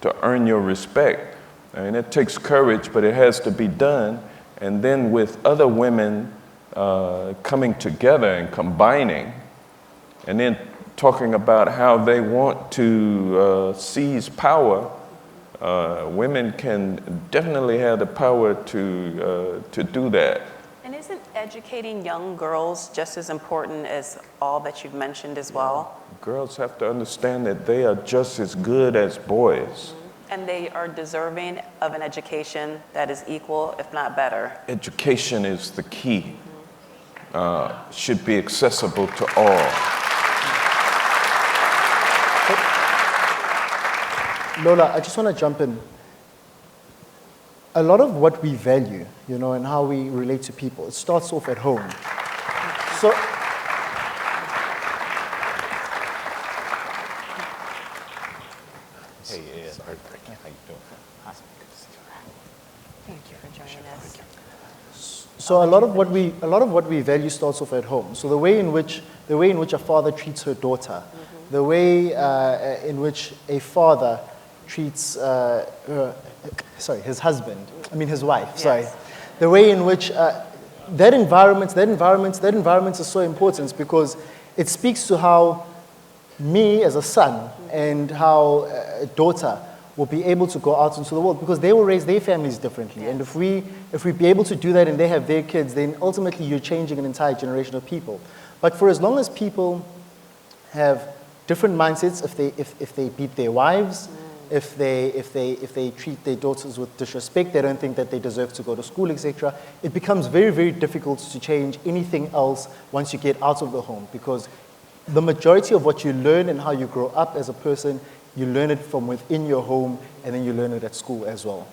to earn your respect. I mean, it takes courage, but it has to be done. And then with other women coming together and combining, and then talking about how they want to seize power, women can definitely have the power to do that. And isn't educating young girls just as important as all that you've mentioned as well? Girls have to understand that they are just as good as boys. And they are deserving of an education that is equal, if not better. Education is the key. Should be accessible to all. Lola, I just want to jump in. A lot of what we value, you know, and how we relate to people, it starts off at home. So, Hey, sorry, how you doing? Awesome. Thank you for joining us. so a lot of what we value starts off at home. So the way in which a father treats her daughter, the way in which a father treats his husband, his wife, Yes. sorry. The way in which that environment is so important because it speaks to how me as a son and how a daughter will be able to go out into the world because they will raise their families differently. Yes. And if we be able to do that and they have their kids, then ultimately you're changing an entire generation of people. But for as long as people have different mindsets, if they beat their wives, if they treat their daughters with disrespect, they don't think that they deserve to go to school, etc., it becomes very, very difficult to change anything else once you get out of the home because the majority of what you learn and how you grow up as a person, you learn it from within your home and then you learn it at school as well.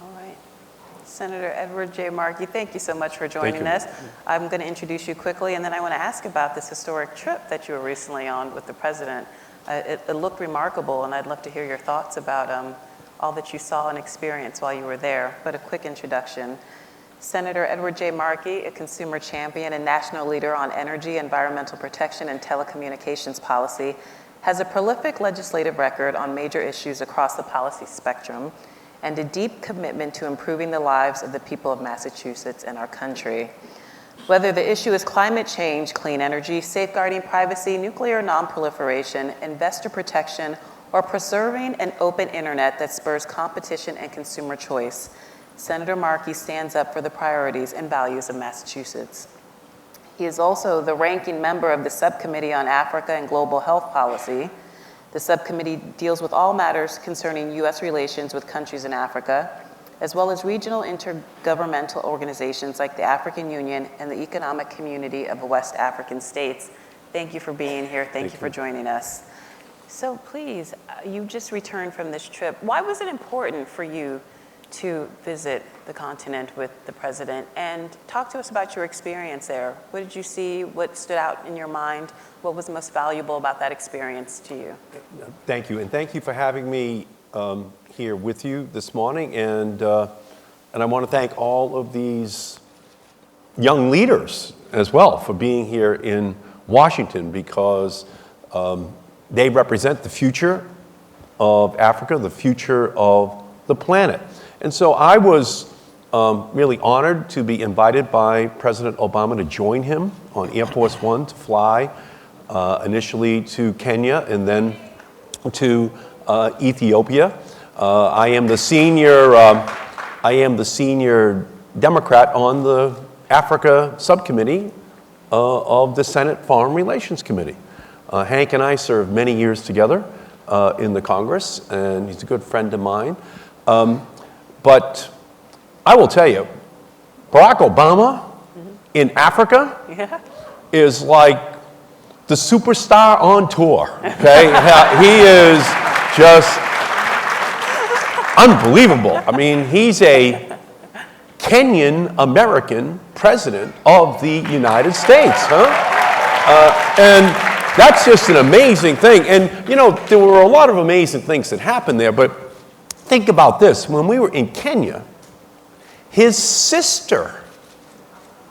All right. Senator Edward J. Markey, thank you so much for joining us. I'm going to introduce you quickly, and then I want to ask about this historic trip that you were recently on with the president. It looked remarkable, and I'd love to hear your thoughts about all that you saw and experienced while you were there. But a quick introduction. Senator Edward J. Markey, a consumer champion and national leader on energy, environmental protection, and telecommunications policy, has a prolific legislative record on major issues across the policy spectrum and a deep commitment to improving the lives of the people of Massachusetts and our country. Whether the issue is climate change, clean energy, safeguarding privacy, nuclear non-proliferation, investor protection, or preserving an open internet that spurs competition and consumer choice, Senator Markey stands up for the priorities and values of Massachusetts. He is also the ranking member of the Subcommittee on Africa and Global Health Policy, The subcommittee deals with all matters concerning U.S. relations with countries in Africa, as well as regional intergovernmental organizations like the African Union and the Economic Community of West African States. Thank you for being here. Thank you for joining us. So please, you just returned from this trip. Why was it important for you to visit the continent with the president? And talk to us about your experience there. What did you see? What stood out in your mind? What was most valuable about that experience to you? Thank you, and thank you for having me here with you this morning. And I want to thank all of these young leaders as well for being here in Washington, because they represent the future of Africa, the future of the planet. And so I was really honored to be invited by President Obama to join him on Air Force One to fly initially to Kenya and then to Ethiopia. I am the senior Democrat on the Africa subcommittee of the Senate Foreign Relations Committee. Hank and I served many years together in the Congress, and he's a good friend of mine. But I will tell you, Barack Obama in Africa is like the superstar on tour, okay? He is just unbelievable. I mean, he's a Kenyan-American president of the United States, and that's just an amazing thing. And, you know, there were a lot of amazing things that happened there, but think about this. When we were in Kenya, his sister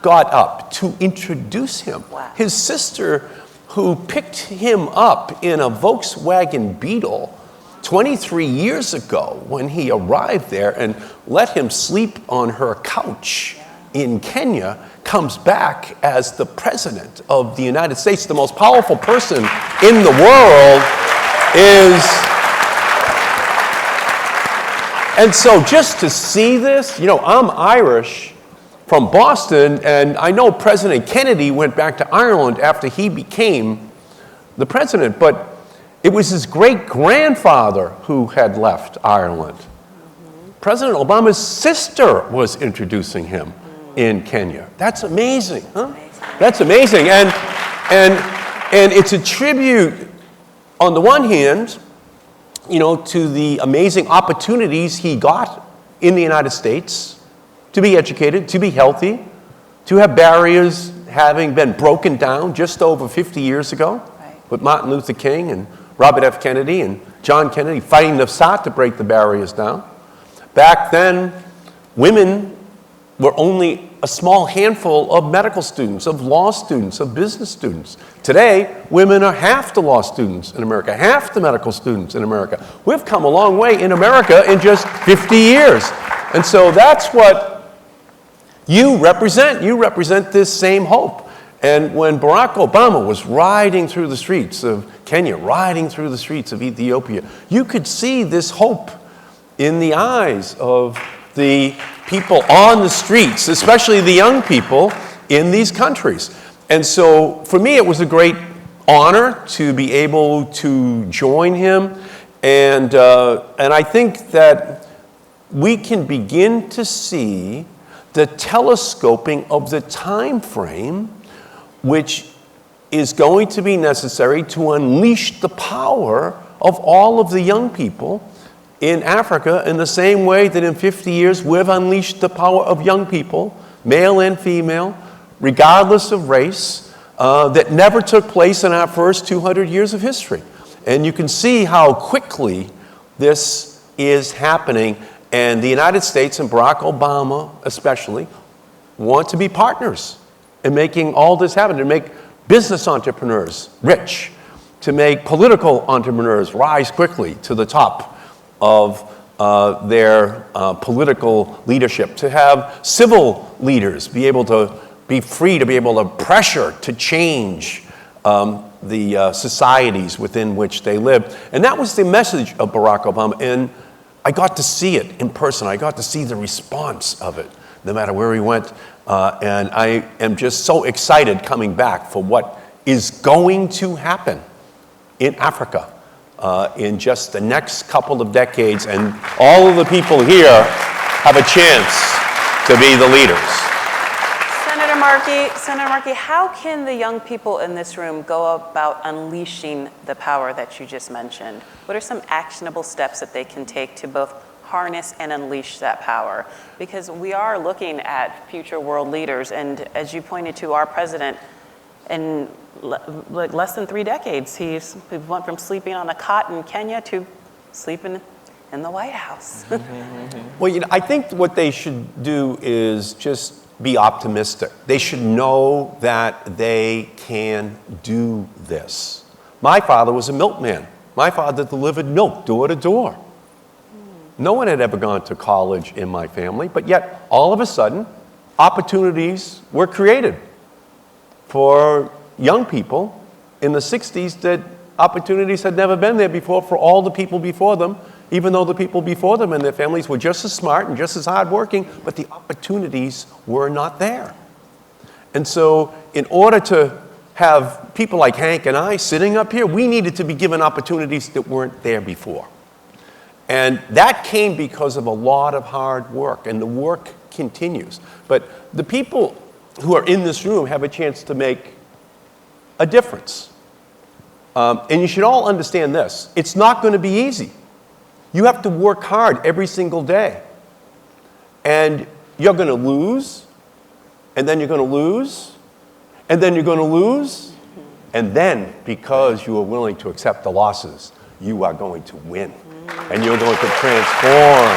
got up to introduce him. Wow. His sister, who picked him up in a Volkswagen Beetle 23 years ago when he arrived there and let him sleep on her couch in Kenya, comes back as the president of the United States. The most powerful person in the world is... And so just to see this, you know, I'm Irish from Boston, and I know President Kennedy went back to Ireland after he became the president, but it was his great-grandfather who had left Ireland. President Obama's sister was introducing him in Kenya. That's amazing, huh? That's amazing. And it's a tribute, on the one hand, you know, to the amazing opportunities he got in the United States to be educated, to be healthy, to have barriers having been broken down just over 50 years ago with Martin Luther King and Robert F. Kennedy and John Kennedy fighting the South to break the barriers down. Back then, women were only a small handful of medical students, of law students, of business students. Today, women are half the law students in America, half the medical students in America. We've come a long way in America in just 50 years. And so that's what you represent. You represent this same hope. And when Barack Obama was riding through the streets of Kenya, riding through the streets of Ethiopia, you could see this hope in the eyes of the people on the streets, especially the young people in these countries. And so for me, it was a great honor to be able to join him. And I think that we can begin to see the telescoping of the time frame which is going to be necessary to unleash the power of all of the young people in Africa in the same way that in 50 years we've unleashed the power of young people, male and female, regardless of race, that never took place in our first 200 years of history. And you can see how quickly this is happening. And the United States, and Barack Obama especially, want to be partners in making all this happen, to make business entrepreneurs rich, to make political entrepreneurs rise quickly to the top of their political leadership, to have civil leaders be able to be free to be able to pressure to change the societies within which they live. And that was the message of Barack Obama. And I got to see it in person. I got to see the response of it, no matter where he went. And I am just so excited coming back for what is going to happen in Africa in just the next couple of decades, and all of the people here have a chance to be the leaders. Senator Markey, how can the young people in this room go about unleashing the power that you just mentioned? What are some actionable steps that they can take to both harness and unleash that power? Because we are looking at future world leaders, and as you pointed to, our president, in less than 3 decades, he went from sleeping on a cot in Kenya to sleeping in the White House. Well, I think what they should do is just be optimistic. They should know that they can do this. My father was a milkman. My father delivered milk door to door. No one had ever gone to college in my family, but yet all of a sudden, opportunities were created for young people in the 60s that opportunities had never been there before for all the people before them, even though the people before them and their families were just as smart and just as hardworking, but the opportunities were not there. And so in order to have people like Hank and I sitting up here, we needed to be given opportunities that weren't there before. And that came because of a lot of hard work, and the work continues. But the people who are in this room have a chance to make a difference. And you should all understand this. It's not going to be easy. You have to work hard every single day. And you're going to lose, and then you're going to lose, and then you're going to lose, and then, because you are willing to accept the losses, you are going to win. And you're going to transform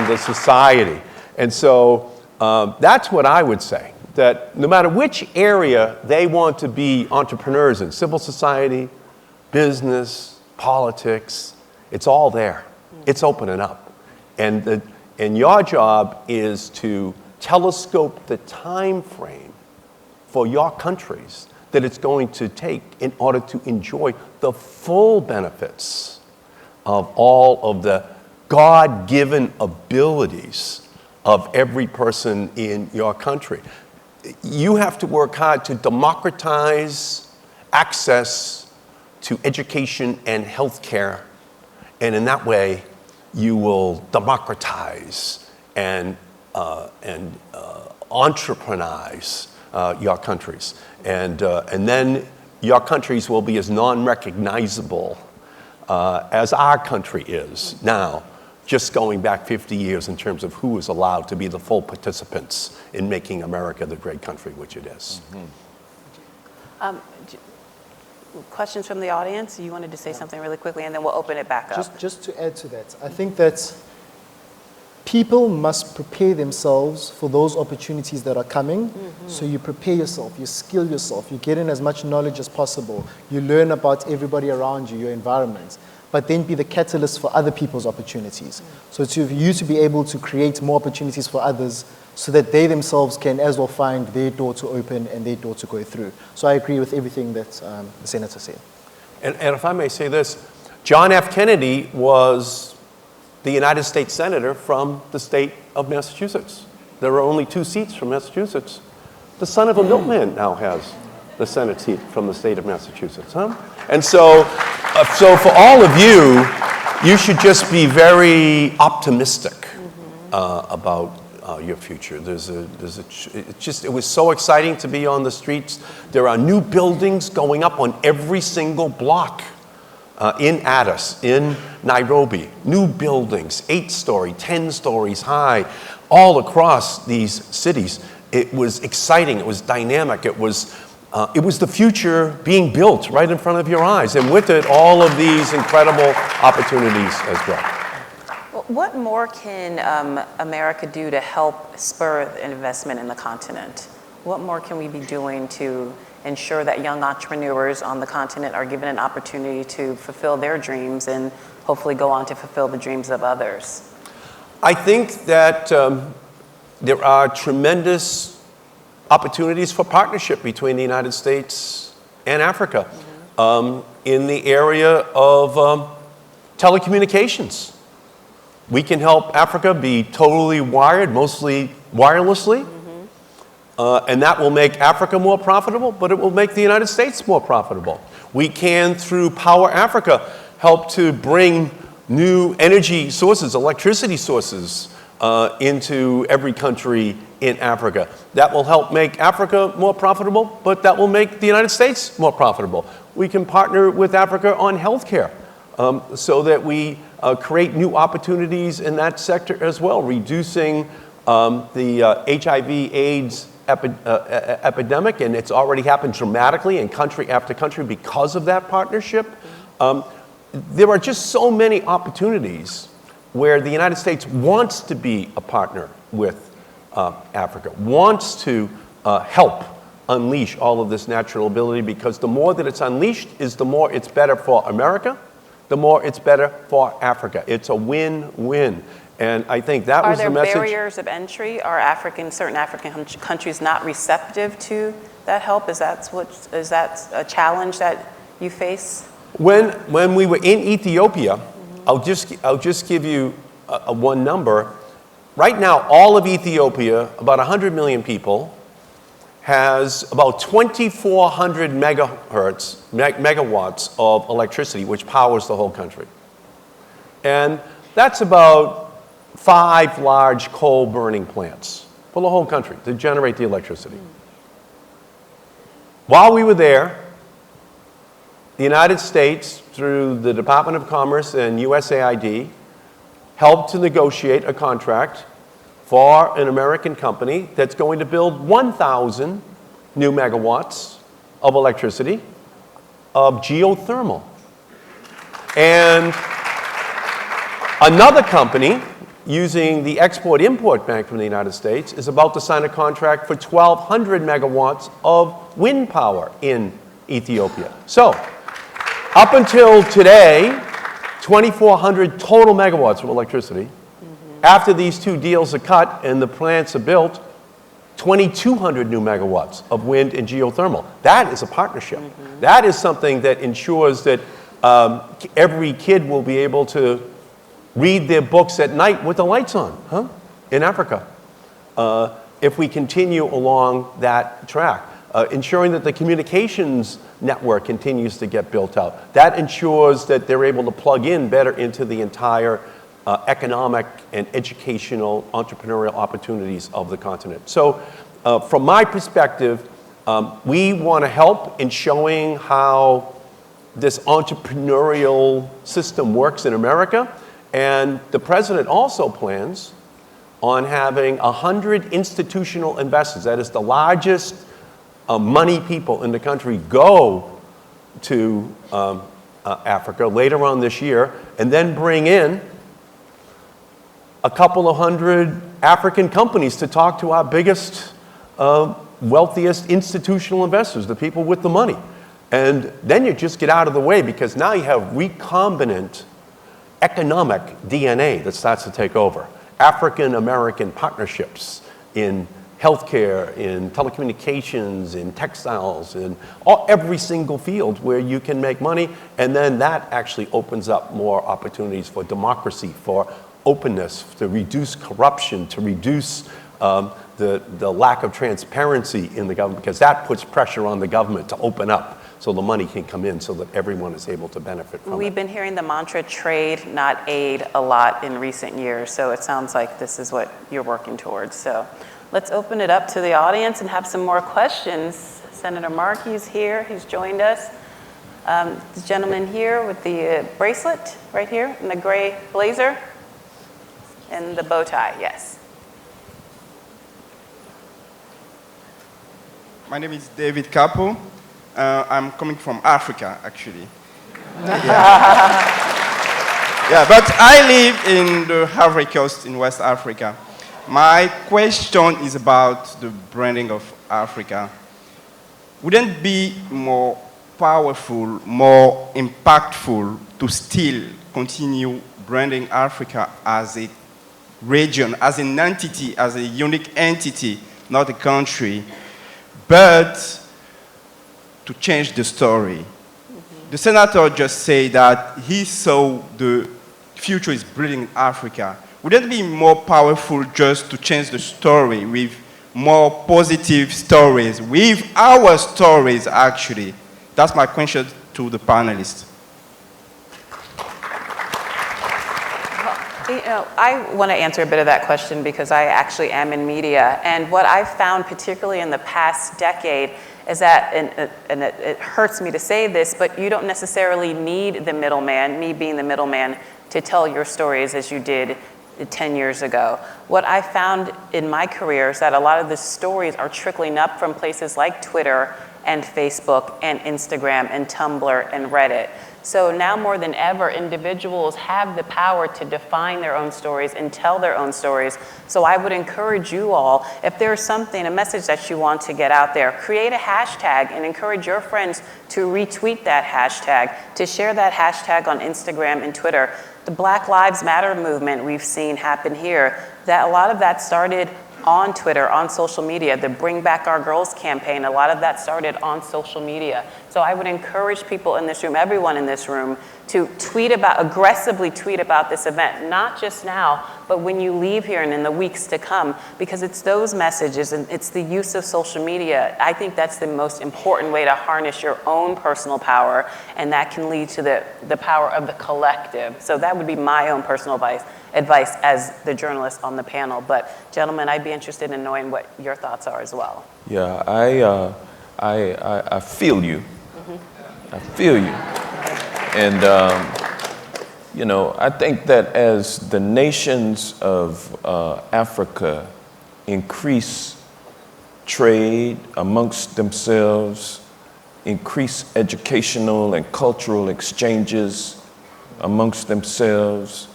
the society. And so that's what I would say. That no matter which area they want to be entrepreneurs in, civil society, business, politics, it's all there. It's opening up. And your job is to telescope the time frame for your countries that it's going to take in order to enjoy the full benefits of all of the God-given abilities of every person in your country. You have to work hard to democratize access to education and health care, and in that way, you will democratize and entrepreneurs your countries. And then your countries will be as non-recognizable as our country is now, just going back 50 years in terms of who is allowed to be the full participants in making America the great country which it is. Questions from the audience? You wanted to say something really quickly, and then we'll open it back up. Just to add to that, I think that people must prepare themselves for those opportunities that are coming. So you prepare yourself, you skill yourself, you get in as much knowledge as possible, you learn about everybody around you, your environment, but then be the catalyst for other people's opportunities. So to you to be able to create more opportunities for others so that they themselves can as well find their door to open and their door to go through. So I agree with everything that the Senator said. And if I may say this, John F. Kennedy was the United States Senator from the state of Massachusetts. There are only 2 seats from Massachusetts. The son of a milkman now has the Senate seat from the state of Massachusetts, huh? And so for all of you, you should just be very optimistic about your future. It was so exciting to be on the streets. There are new buildings going up on every single block. In Addis, in Nairobi, new buildings, 8-story, 10 stories high, all across these cities. It was exciting, it was dynamic, it was the future being built right in front of your eyes, and with it, all of these incredible opportunities as well. Well, what more can America do to help spur investment in the continent? What more can we be doing to ensure that young entrepreneurs on the continent are given an opportunity to fulfill their dreams and hopefully go on to fulfill the dreams of others? I think that there are tremendous opportunities for partnership between the United States and Africa in the area of telecommunications. We can help Africa be totally wired, mostly wirelessly. And that will make Africa more profitable, but it will make the United States more profitable. We can, through Power Africa, help to bring new energy sources, electricity sources, into every country in Africa. That will help make Africa more profitable, but that will make the United States more profitable. We can partner with Africa on healthcare, so that we create new opportunities in that sector as well, reducing the HIV/AIDS epidemic, and it's already happened dramatically in country after country because of that partnership. There are just so many opportunities where the United States wants to be a partner with Africa, wants to help unleash all of this natural ability, because the more that it's unleashed is the more it's better for America, the more it's better for Africa. It's a win-win. And I think that was the message. Are there barriers of entry? Are certain African countries not receptive to that help? Is that a challenge that you face? When we were in Ethiopia, I'll just give you one number. Right now, all of Ethiopia, about 100 million people, has about 2,400 megawatts of electricity, which powers the whole country. And that's about 5 large coal burning plants for the whole country to generate the electricity. While we were there, the United States, through the Department of Commerce and USAID, helped to negotiate a contract for an American company that's going to build 1,000 new megawatts of electricity of geothermal. And another company, using the Export-Import Bank from the United States, is about to sign a contract for 1,200 megawatts of wind power in Ethiopia. So, up until today, 2,400 total megawatts of electricity. After these two deals are cut and the plants are built, 2,200 new megawatts of wind and geothermal. That is a partnership. That is something that ensures that every kid will be able to read their books at night with the lights on, in Africa. If we continue along that track, ensuring that the communications network continues to get built out. That ensures that they're able to plug in better into the entire economic and educational entrepreneurial opportunities of the continent. So from my perspective, we want to help in showing how this entrepreneurial system works in America. And the president also plans on having 100 institutional investors, that is the largest money people in the country, go to Africa later on this year, and then bring in a couple of hundred African companies to talk to our biggest, wealthiest institutional investors, the people with the money. And then you just get out of the way, because now you have recombinant economic DNA that starts to take over. African-American partnerships in healthcare, in telecommunications, in textiles, in every single field where you can make money, and then that actually opens up more opportunities for democracy, for openness, to reduce corruption, to reduce the lack of transparency in the government, because that puts pressure on the government to open up so the money can come in so that everyone is able to benefit from it. We've been hearing the mantra trade, not aid, a lot in recent years, so it sounds like this is what you're working towards. So let's open it up to the audience and have some more questions. Senator Markey's here, he's joined us. The gentleman here with the bracelet right here in the gray blazer and the bow tie, yes. My name is David Capo. I'm coming from Africa, actually. Yeah, but I live in the Ivory Coast in West Africa. My question is about the branding of Africa. Wouldn't it be more powerful, more impactful to still continue branding Africa as a region, as an entity, as a unique entity, not a country, but to change the story? The senator just said that he saw the future is building in Africa. Wouldn't it be more powerful just to change the story with more positive stories with our stories, actually? That's my question to the panelists. You know, I want to answer a bit of that question because I actually am in media. And what I've found, particularly in the past decade, is that, and it hurts me to say this, but you don't necessarily need the middleman, me being the middleman, to tell your stories as you did 10 years ago. What I found in my career is that a lot of the stories are trickling up from places like Twitter and Facebook and Instagram and Tumblr and Reddit. So now more than ever, individuals have the power to define their own stories and tell their own stories. So I would encourage you all, if there's something, a message that you want to get out there, create a hashtag and encourage your friends to retweet that hashtag, to share that hashtag on Instagram and Twitter. The Black Lives Matter movement we've seen happen here, that a lot of that started on Twitter, on social media. The Bring Back Our Girls campaign, a lot of that started on social media. So I would encourage people in this room, everyone in this room, to aggressively tweet about this event, not just now, but when you leave here and in the weeks to come, because it's those messages and it's the use of social media. I think that's the most important way to harness your own personal power, and that can lead to the power of the collective. So that would be my own personal advice as the journalist on the panel. But gentlemen, I'd be interested in knowing what your thoughts are as well. Yeah, I feel you. I feel you. And, you know, I think that as the nations of Africa increase trade amongst themselves, increase educational and cultural exchanges amongst themselves,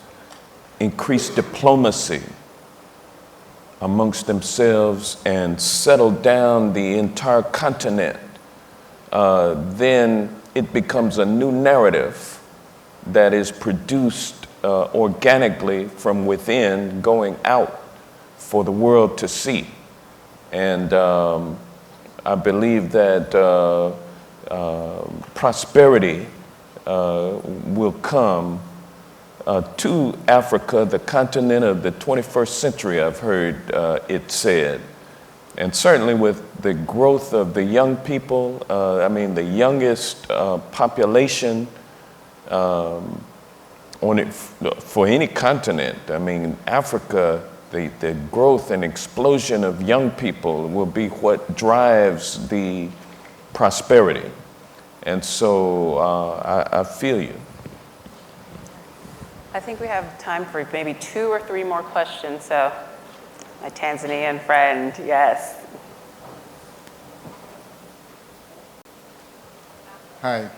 increase diplomacy amongst themselves, and settle down the entire continent, then it becomes a new narrative that is produced organically from within, going out for the world to see. And I believe that prosperity will come to Africa, the continent of the 21st century, I've heard it said. And certainly with the growth of the young people, I mean, the youngest population for any continent. I mean, Africa, the growth and explosion of young people will be what drives the prosperity. And so I feel you. I think we have time for maybe 2 or 3 more questions. So my Tanzanian friend, yes. Hi,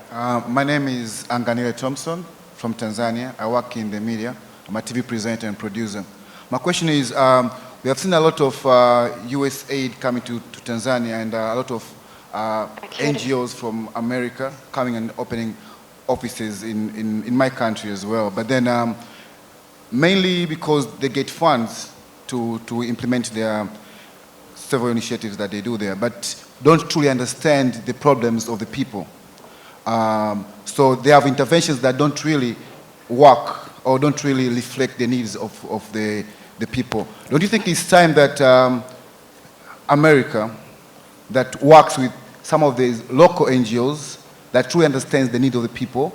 my name is Hlaganani Thompson from Tanzania. I work in the media. I'm a TV presenter and producer. My question is, we have seen a lot of US aid coming to Tanzania, and a lot of NGOs from America coming and opening offices in my country as well. But then mainly because they get funds to implement their several initiatives that they do there, but don't truly understand the problems of the people. So they have interventions that don't really work or don't really reflect the needs of the people. Don't you think it's time that America, that works with some of the local NGOs that truly understands the need of the people,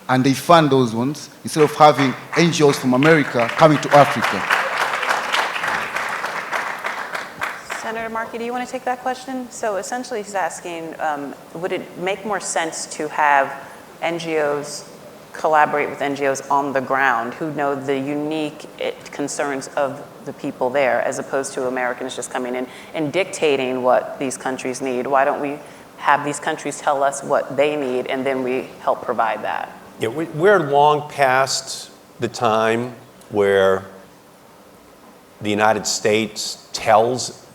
and they fund those ones instead of having NGOs from America coming to Africa? Senator Markey, do you want to take that question? So essentially he's asking, would it make more sense to have NGOs collaborate with NGOs on the ground who know the unique concerns of the people there, as opposed to Americans just coming in and dictating what these countries need? Why don't we have these countries tell us what they need, and then we help provide that? Yeah, we're long past the time where the United States tells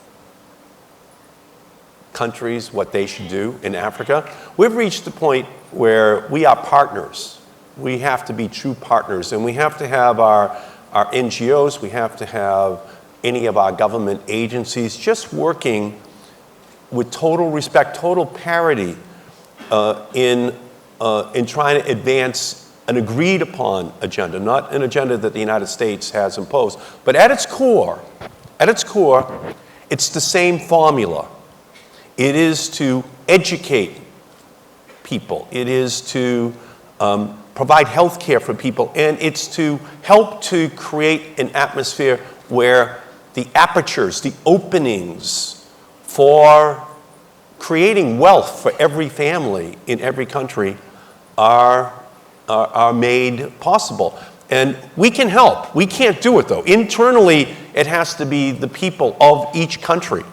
countries what they should do in Africa. We've reached the point where we are partners. We have to be true partners, and we have to have our NGOs, we have to have any of our government agencies just working with total respect, total parity in trying to advance an agreed upon agenda, not an agenda that the United States has imposed. But at its core, It's the same formula. It is to educate people. It is to provide health care for people. And it's to help to create an atmosphere where the apertures, the openings for creating wealth for every family in every country are made possible. And we can help. We can't do it, though. Internally, it has to be the people of each country,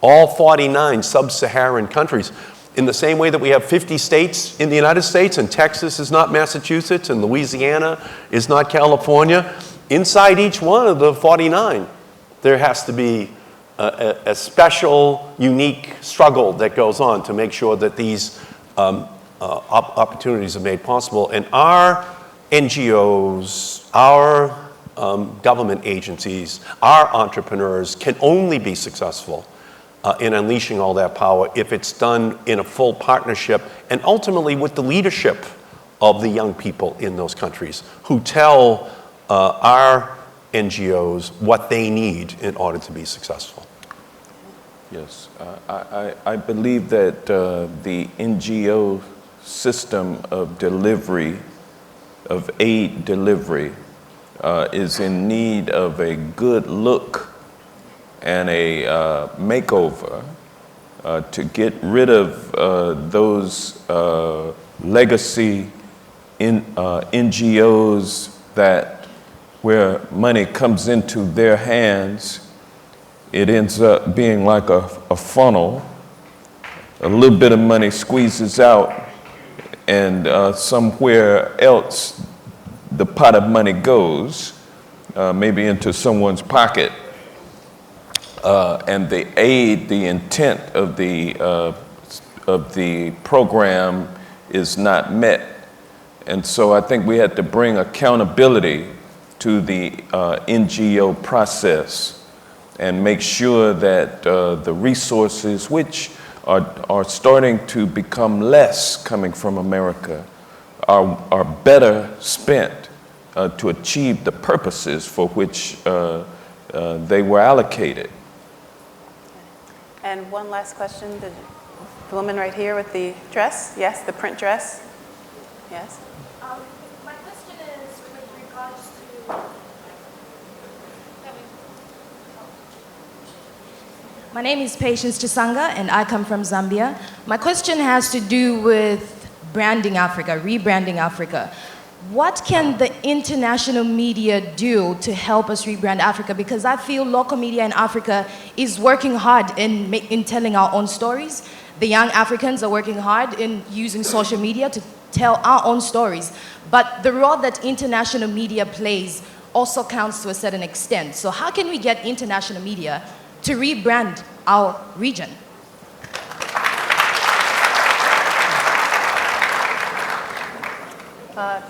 all 49 sub-Saharan countries. In the same way that we have 50 states in the United States, and Texas is not Massachusetts, and Louisiana is not California, inside each one of the 49, there has to be a special, unique struggle that goes on to make sure that these opportunities are made possible. And our NGOs, our government agencies, our entrepreneurs can only be successful in unleashing all that power if it's done in a full partnership and ultimately with the leadership of the young people in those countries who tell our NGOs what they need in order to be successful. Yes, I believe that the NGO system of delivery, of aid delivery, is in need of a good look and a makeover to get rid of those legacy NGOs that where money comes into their hands, it ends up being like a funnel. A little bit of money squeezes out, and somewhere else the pot of money goes, maybe into someone's pocket. And the aid, the intent of the program is not met. And so I think we had to bring accountability to the NGO process and make sure that the resources, which are starting to become less coming from America, are better spent to achieve the purposes for which they were allocated. And one last question, the woman right here with the dress, yes, the print dress, yes. My question is with regards to, my name is Patience Chisanga and I come from Zambia. My question has to do with branding Africa, rebranding Africa. What can the international media do to help us rebrand Africa? Because I feel local media in Africa is working hard in telling our own stories. The young Africans are working hard in using social media to tell our own stories. But the role that international media plays also counts to a certain extent. So how can we get international media to rebrand our region?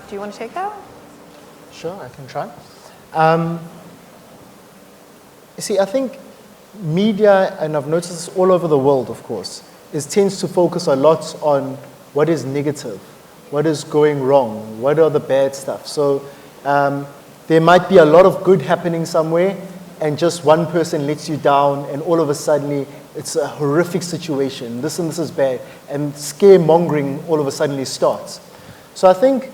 Do you want to take that? Sure, I can try. You see, I think media, and I've noticed this all over the world, of course, tends to focus a lot on what is negative, what is going wrong, what are the bad stuff. So there might be a lot of good happening somewhere, and just one person lets you down, and all of a sudden it's a horrific situation. This and this is bad, and scaremongering all of a sudden starts. So I think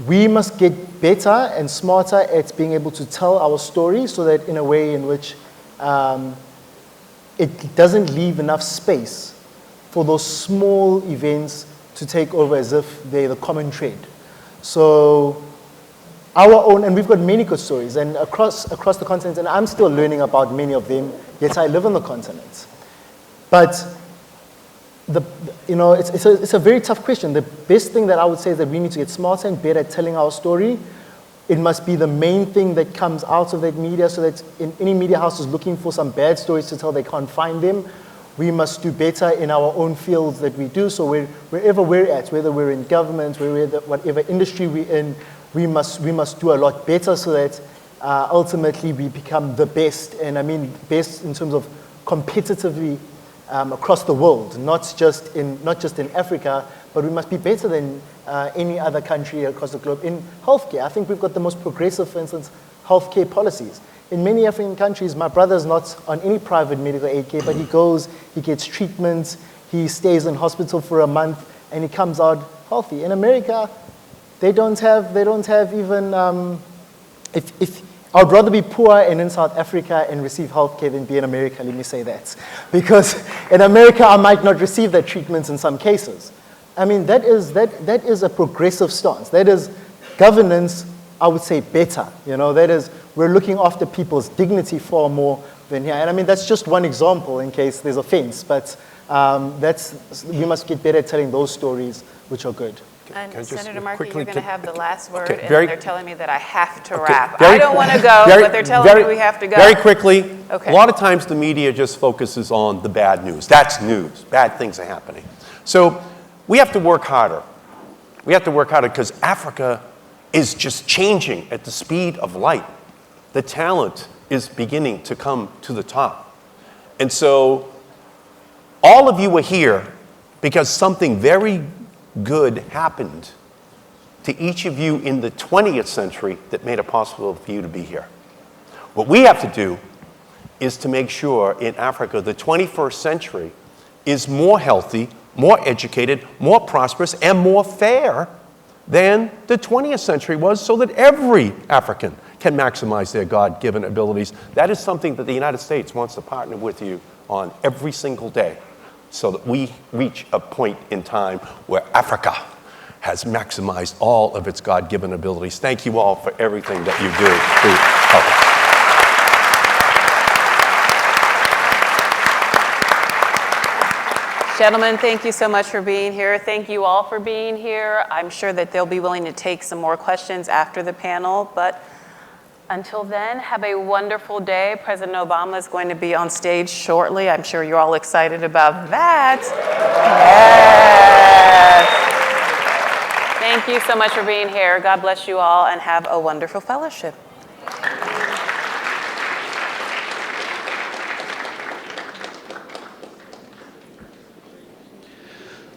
we must get better and smarter at being able to tell our story so that in a way in which it doesn't leave enough space for those small events to take over as if they're the common trade. So our own, and we've got many good stories, and across the continent, and I'm still learning about many of them, yet I live on the continent. But it's a very tough question. The best thing that I would say is that we need to get smarter and better at telling our story. It must be the main thing that comes out of that media, so that in any media house is looking for some bad stories to tell, they can't find them. We must do better in our own fields that we do. So wherever we're at, whether we're in government, whatever industry we're in, we must do a lot better so that ultimately we become the best. And I mean best in terms of competitively across the world, not just in Africa, but we must be better than any other country across the globe in healthcare. I think we've got the most progressive, for instance, healthcare policies. In many African countries, my brother's not on any private medical aid care, but he goes, he gets treatment, he stays in hospital for a month, and he comes out healthy. In America, they don't have even, I'd rather be poor and in South Africa and receive health care than be in America, let me say that. Because in America, I might not receive that treatment in some cases. I mean, that is a progressive stance. That is governance, I would say, better. You know, that is, we're looking after people's dignity far more than here. And I mean, that's just one example in case there's offense, but we must get better at telling those stories, which are good. And Senator Markey, you're going to have the last word, Okay, and very- they're telling me that I have to Okay, wrap. very- I don't want to go, but they're telling me we have to go. Very quickly, Okay. a lot of times the media just focuses on the bad news. That's news. Bad things are happening. So we have to work harder. We have to work harder because Africa is just changing at the speed of light. The talent is beginning to come to the top. And so all of you are here because something very good happened to each of you in the 20th century that made it possible for you to be here. What we have to do is to make sure in Africa the 21st century is more healthy, more educated, more prosperous, and more fair than the 20th century was, so that every African can maximize their God-given abilities. That is something that the United States wants to partner with you on every single day, so that we reach a point in time where Africa has maximized all of its God-given abilities. Thank you all for everything that you do to help us. Gentlemen, thank you so much for being here. Thank you all for being here. I'm sure that they'll be willing to take some more questions after the panel, but until then, have a wonderful day. President Obama is going to be on stage shortly. I'm sure you're all excited about that. Yes. Thank you so much for being here. God bless you all and have a wonderful fellowship.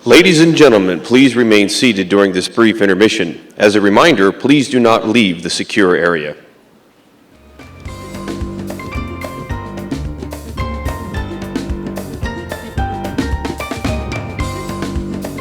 Ladies and gentlemen, please remain seated during this brief intermission. As a reminder, please do not leave the secure area.